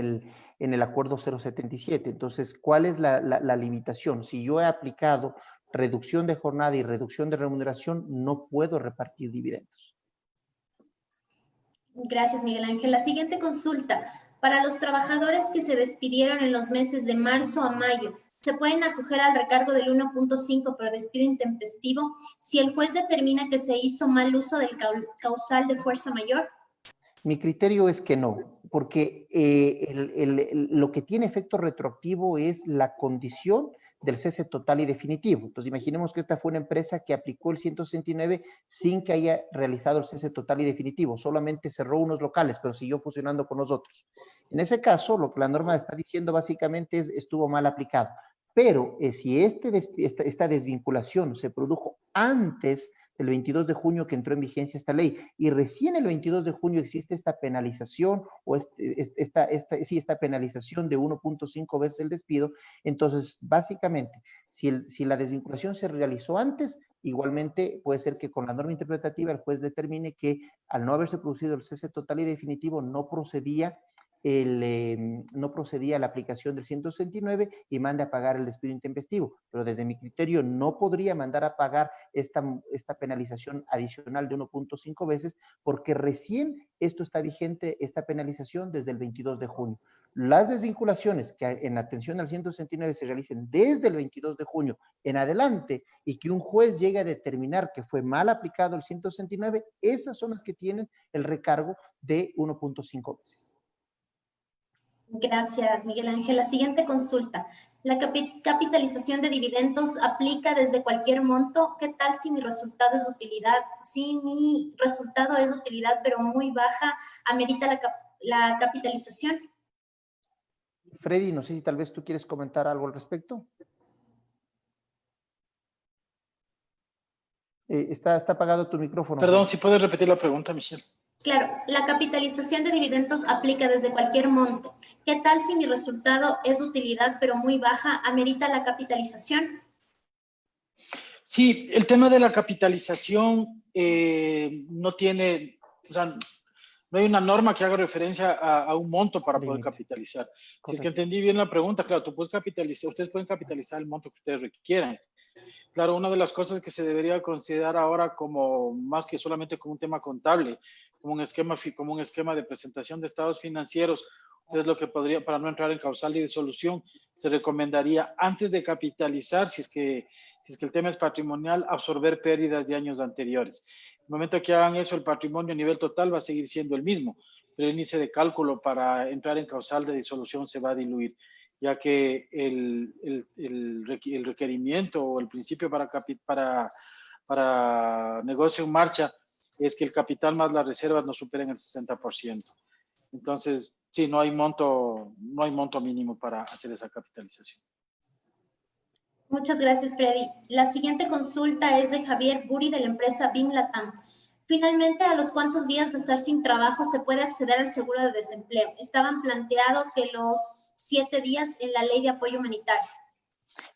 el acuerdo 077. Entonces, ¿cuál es la limitación? Si yo he aplicado reducción de jornada y reducción de remuneración, no puedo repartir dividendos. Gracias, Miguel Ángel. La siguiente consulta: para los trabajadores que se despidieron en los meses de marzo a mayo, ¿se pueden acoger al recargo del 1.5 pero despido intempestivo si el juez determina que se hizo mal uso del causal de fuerza mayor? Mi criterio es que no, porque lo que tiene efecto retroactivo es la condición del cese total y definitivo. Entonces, imaginemos que esta fue una empresa que aplicó el 169 sin que haya realizado el cese total y definitivo, solamente cerró unos locales, pero siguió funcionando con los otros. En ese caso, lo que la norma está diciendo básicamente es estuvo mal aplicado. Pero si esta desvinculación se produjo antes del 22 de junio que entró en vigencia esta ley y recién el 22 de junio existe esta penalización o esta penalización de 1.5 veces el despido, entonces básicamente si la desvinculación se realizó antes, igualmente puede ser que con la norma interpretativa el juez determine que al no haberse producido el cese total y definitivo no procedía no procedía a la aplicación del 169 y mande a pagar el despido intempestivo. Pero desde mi criterio no podría mandar a pagar esta penalización adicional de 1.5 veces porque recién esto está vigente, esta penalización, desde el 22 de junio. Las desvinculaciones que en atención al 169 se realicen desde el 22 de junio en adelante y que un juez llegue a determinar que fue mal aplicado el 169, esas son las que tienen el recargo de 1.5 veces. Gracias, Miguel Ángel. La siguiente consulta. ¿La capitalización de dividendos aplica desde cualquier monto? ¿Qué tal si mi resultado es utilidad? Si mi resultado es utilidad, pero muy baja, ¿amerita la capitalización? Freddy, no sé si tal vez tú quieres comentar algo al respecto. Está apagado tu micrófono. Perdón, si puedes repetir la pregunta, Michelle. Claro, la capitalización de dividendos aplica desde cualquier monto. ¿Qué tal si mi resultado es utilidad pero muy baja? ¿Amerita la capitalización? Sí, el tema de la capitalización no tiene, o sea, no hay una norma que haga referencia a un monto para poder capitalizar. Si es que entendí bien la pregunta, claro, tú puedes capitalizar, ustedes pueden capitalizar el monto que ustedes requieran. Claro, una de las cosas que se debería considerar ahora como más que solamente como un tema contable, como un esquema de presentación de estados financieros, entonces lo que podría, para no entrar en causal y disolución, se recomendaría antes de capitalizar, si es que el tema es patrimonial, absorber pérdidas de años anteriores. En el momento que hagan eso, el patrimonio a nivel total va a seguir siendo el mismo, pero el índice de cálculo para entrar en causal de disolución se va a diluir, ya que el requerimiento o el principio para negocio en marcha es que el capital más las reservas no superen el 60%. Entonces, sí, no hay monto mínimo para hacer esa capitalización. Muchas gracias, Freddy. La siguiente consulta es de Javier Buri, de la empresa BIM Latam. Finalmente, ¿a los cuántos días de estar sin trabajo se puede acceder al seguro de desempleo? Estaban planteado que los 7 días en la ley de apoyo humanitario.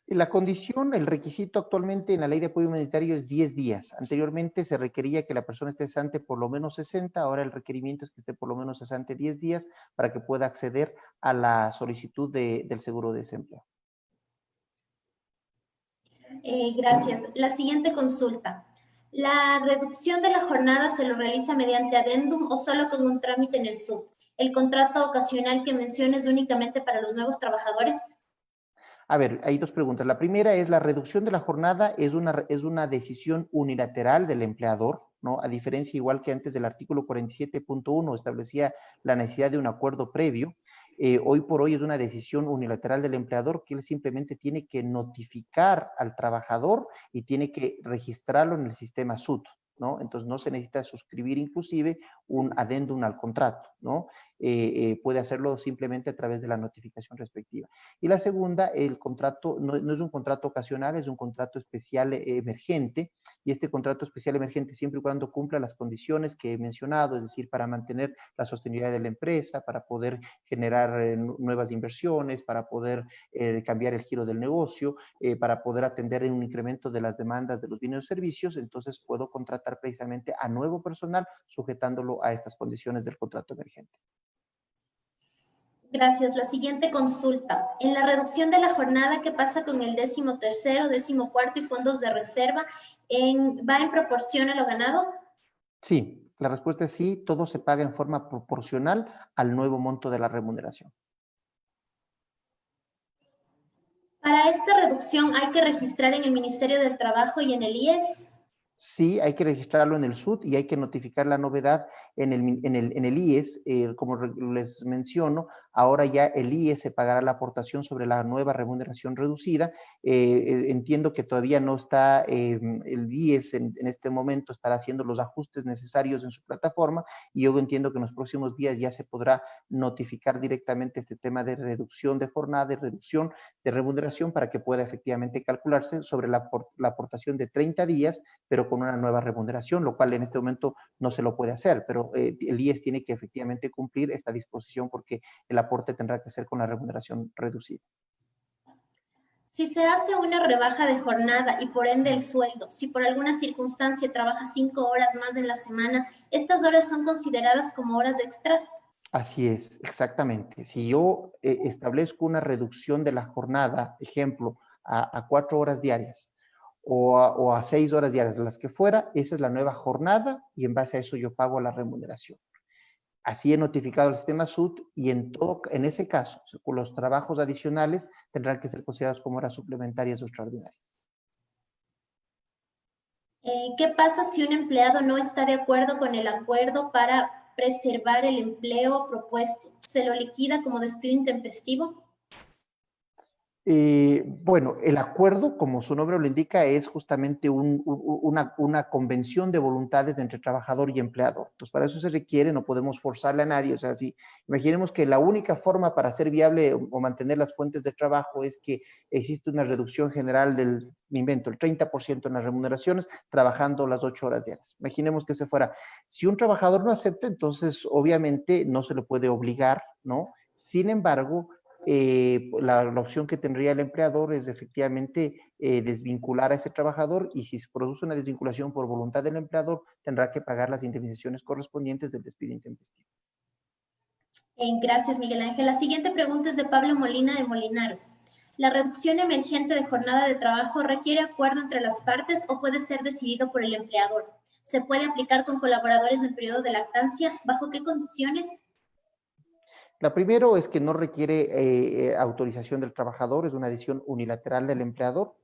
La condición, el requisito actualmente en la ley de apoyo humanitario es 10 días. Anteriormente se requería que la persona esté cesante por lo menos 60, ahora el requerimiento es que esté por lo menos cesante 10 días para que pueda acceder a la solicitud del seguro de desempleo. Gracias. La siguiente consulta. ¿La reducción de la jornada se lo realiza mediante adendum o solo con un trámite en el SUT? ¿El contrato ocasional que menciona es únicamente para los nuevos trabajadores? A ver, hay dos preguntas. La primera es, la reducción de la jornada es una decisión unilateral del empleador, ¿no? A diferencia, igual que antes del artículo 47.1 establecía la necesidad de un acuerdo previo, hoy por hoy es una decisión unilateral del empleador que él simplemente tiene que notificar al trabajador y tiene que registrarlo en el sistema SUT, ¿no? Entonces no se necesita suscribir inclusive un adendum al contrato, ¿no? Puede hacerlo simplemente a través de la notificación respectiva. Y la segunda, el contrato no es un contrato ocasional, es un contrato especial emergente, y este contrato especial emergente siempre y cuando cumpla las condiciones que he mencionado, es decir, para mantener la sostenibilidad de la empresa, para poder generar nuevas inversiones, para poder cambiar el giro del negocio, para poder atender un incremento de las demandas de los bienes y servicios, entonces puedo contratar precisamente a nuevo personal sujetándolo a estas condiciones del contrato emergente. Gracias. La siguiente consulta. En la reducción de la jornada, ¿qué pasa con el 13º, 14º y fondos de reserva? ¿Va en proporción a lo ganado? Sí, la respuesta es sí, todo se paga en forma proporcional al nuevo monto de la remuneración. Para esta reducción, ¿hay que registrar en el Ministerio del Trabajo y en el IES? Sí, hay que registrarlo en el SUT y hay que notificar la novedad en el IES. Como les menciono, ahora ya el IES se pagará la aportación sobre la nueva remuneración reducida. Entiendo que todavía no está, el IES en este momento estará haciendo los ajustes necesarios en su plataforma, y yo entiendo que en los próximos días ya se podrá notificar directamente este tema de reducción de jornada, de reducción de remuneración, para que pueda efectivamente calcularse sobre la aportación de 30 días, pero con una nueva remuneración, lo cual en este momento no se lo puede hacer, pero el IES tiene que efectivamente cumplir esta disposición porque el aporte tendrá que ser con la remuneración reducida. Si se hace una rebaja de jornada y por ende el sueldo, si por alguna circunstancia trabaja 5 horas más en la semana, ¿estas horas son consideradas como horas extras? Así es, exactamente. Si yo establezco una reducción de la jornada, ejemplo, a 4 horas diarias o a 6 horas diarias, las que fuera, esa es la nueva jornada y en base a eso yo pago la remuneración. Así he notificado al sistema SUT y en ese caso, los trabajos adicionales tendrán que ser considerados como horas suplementarias o extraordinarias. ¿Qué pasa si un empleado no está de acuerdo con el acuerdo para preservar el empleo propuesto? ¿Se lo liquida como despido intempestivo? Bueno, el acuerdo, como su nombre lo indica, es justamente una convención de voluntades entre trabajador y empleador. Entonces, para eso se requiere, no podemos forzarle a nadie. O sea, si imaginemos que la única forma para hacer viable o mantener las fuentes de trabajo es que existe una reducción general del, me invento, el 30% en las remuneraciones, trabajando las 8 horas diarias. Imaginemos que se fuera. Si un trabajador no acepta, entonces obviamente no se le puede obligar, ¿no? Sin embargo, la opción que tendría el empleador es efectivamente desvincular a ese trabajador y si se produce una desvinculación por voluntad del empleador, tendrá que pagar las indemnizaciones correspondientes del despido intempestivo. Gracias, Miguel Ángel. La siguiente pregunta es de Pablo Molina de Molinaro. ¿La reducción emergente de jornada de trabajo requiere acuerdo entre las partes o puede ser decidido por el empleador? ¿Se puede aplicar con colaboradores en periodo de lactancia? ¿Bajo qué condiciones? La primero es que no requiere autorización del trabajador, es una decisión unilateral del empleador.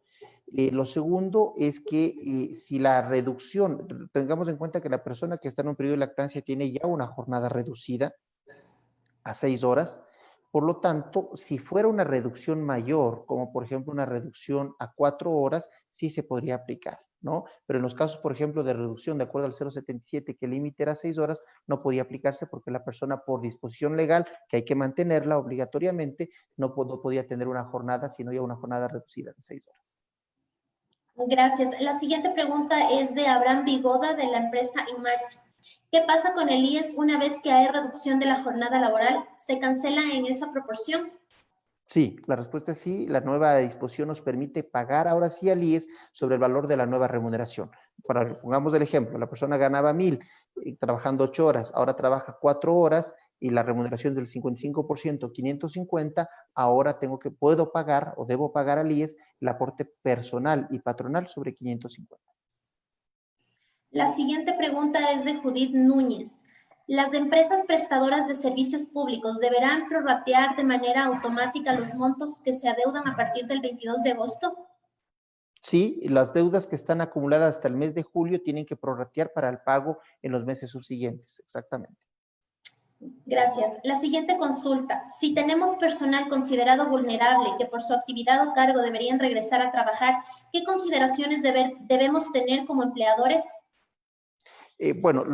Lo segundo es que si la reducción, tengamos en cuenta que la persona que está en un periodo de lactancia tiene ya una jornada reducida a 6 horas, por lo tanto, si fuera una reducción mayor, como por ejemplo una reducción a 4 horas, sí se podría aplicar, ¿no? Pero en los casos, por ejemplo, de reducción de acuerdo al 077, que el límite era 6 horas, no podía aplicarse porque la persona por disposición legal, que hay que mantenerla obligatoriamente, no podía tener una jornada, sino ya una jornada reducida de 6 horas. Gracias. La siguiente pregunta es de Abraham Vigoda de la empresa Inmarsi. ¿Qué pasa con el IES una vez que hay reducción de la jornada laboral? ¿Se cancela en esa proporción? Sí, la respuesta es sí. La nueva disposición nos permite pagar ahora sí al IES sobre el valor de la nueva remuneración. Pongamos el ejemplo, la persona ganaba 1,000 trabajando 8 horas, ahora trabaja 4 horas y la remuneración del 55%, 550, ahora puedo pagar o debo pagar al IES el aporte personal y patronal sobre 550. La siguiente pregunta es de Judith Núñez. ¿Las empresas prestadoras de servicios públicos deberán prorratear de manera automática los montos que se adeudan a partir del 22 de agosto? Sí, las deudas que están acumuladas hasta el mes de julio tienen que prorratear para el pago en los meses subsiguientes, exactamente. Gracias. La siguiente consulta. Si tenemos personal considerado vulnerable que por su actividad o cargo deberían regresar a trabajar, ¿qué consideraciones debemos tener como empleadores? Bueno,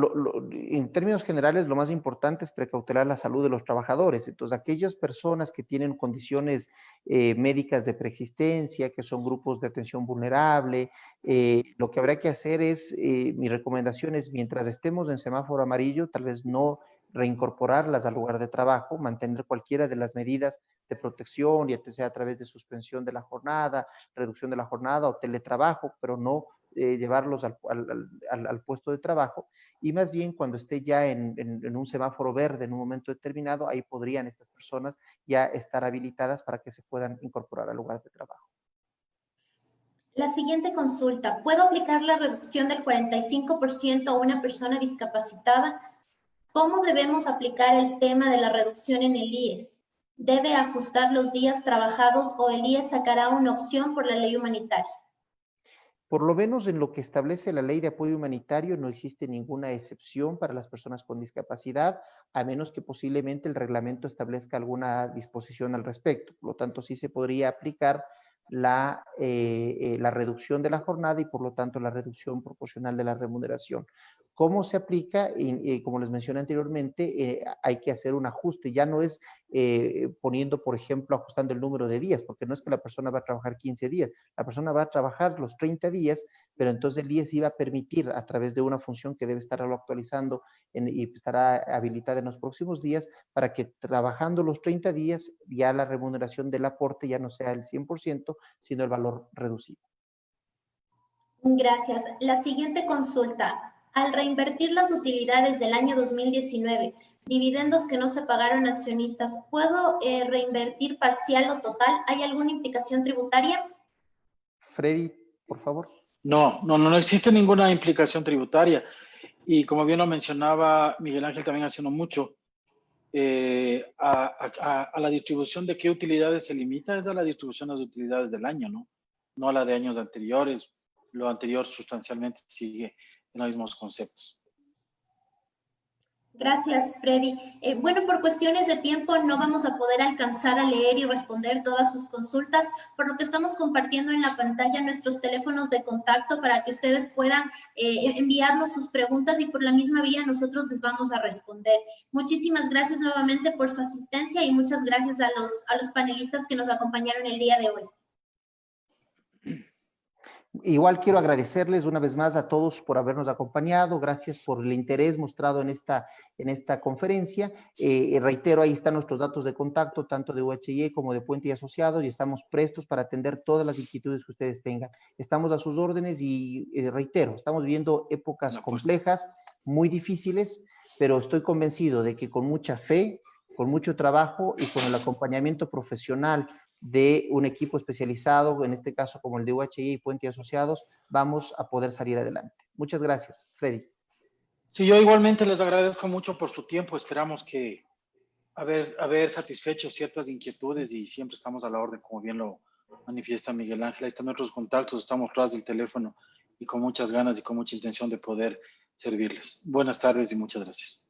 en términos generales, lo más importante es precautelar la salud de los trabajadores. Entonces, aquellas personas que tienen condiciones médicas de preexistencia, que son grupos de atención vulnerable, lo que habrá que hacer es, mi recomendación es, mientras estemos en semáforo amarillo, tal vez no reincorporarlas al lugar de trabajo, mantener cualquiera de las medidas de protección, ya sea a través de suspensión de la jornada, reducción de la jornada o teletrabajo, pero no llevarlos al puesto de trabajo y más bien cuando esté ya en un semáforo verde en un momento determinado, ahí podrían estas personas ya estar habilitadas para que se puedan incorporar al lugar de trabajo. La siguiente consulta. ¿Puedo aplicar la reducción del 45% a una persona discapacitada? ¿Cómo debemos aplicar el tema de la reducción en el IES? ¿Debe ajustar los días trabajados o el IES sacará una opción por la ley humanitaria? Por lo menos en lo que establece la ley de apoyo humanitario no existe ninguna excepción para las personas con discapacidad, a menos que posiblemente el reglamento establezca alguna disposición al respecto. Por lo tanto, sí se podría aplicar la reducción de la jornada y por lo tanto la reducción proporcional de la remuneración. ¿Cómo se aplica? Como les mencioné anteriormente, hay que hacer un ajuste. Ya no es poniendo, por ejemplo, ajustando el número de días, porque no es que la persona va a trabajar 15 días, la persona va a trabajar los 30 días, pero entonces el IES iba a permitir a través de una función que debe estarlo actualizando y estará habilitada en los próximos días para que trabajando los 30 días ya la remuneración del aporte ya no sea el 100%, sino el valor reducido. Gracias. La siguiente consulta. Al reinvertir las utilidades del año 2019, dividendos que no se pagaron a accionistas, ¿puedo reinvertir parcial o total? ¿Hay alguna implicación tributaria? Freddy, por favor. No existe ninguna implicación tributaria. Y como bien lo mencionaba Miguel Ángel también hace no mucho, a la distribución de qué utilidades se limita es a la distribución de las utilidades del año, ¿no? No a la de años anteriores. Lo anterior sustancialmente sigue en los mismos conceptos. Gracias, Freddy. Bueno, por cuestiones de tiempo no vamos a poder alcanzar a leer y responder todas sus consultas, por lo que estamos compartiendo en la pantalla nuestros teléfonos de contacto para que ustedes puedan enviarnos sus preguntas y por la misma vía nosotros les vamos a responder. Muchísimas gracias nuevamente por su asistencia y muchas gracias a los panelistas que nos acompañaron el día de hoy. Igual quiero agradecerles una vez más a todos por habernos acompañado. Gracias por el interés mostrado en esta conferencia. Reitero, ahí están nuestros datos de contacto, tanto de UHY como de Puente y Asociados, y estamos prestos para atender todas las inquietudes que ustedes tengan. Estamos a sus órdenes y reitero, estamos viviendo épocas complejas, muy difíciles, pero estoy convencido de que con mucha fe, con mucho trabajo y con el acompañamiento profesional de un equipo especializado, en este caso como el de UHY y Puente y Asociados, vamos a poder salir adelante. Muchas gracias. Freddy. Sí, yo igualmente les agradezco mucho por su tiempo. Esperamos que haber satisfecho ciertas inquietudes y siempre estamos a la orden, como bien lo manifiesta Miguel Ángel. Ahí están nuestros contactos, estamos tras del teléfono y con muchas ganas y con mucha intención de poder servirles. Buenas tardes y muchas gracias.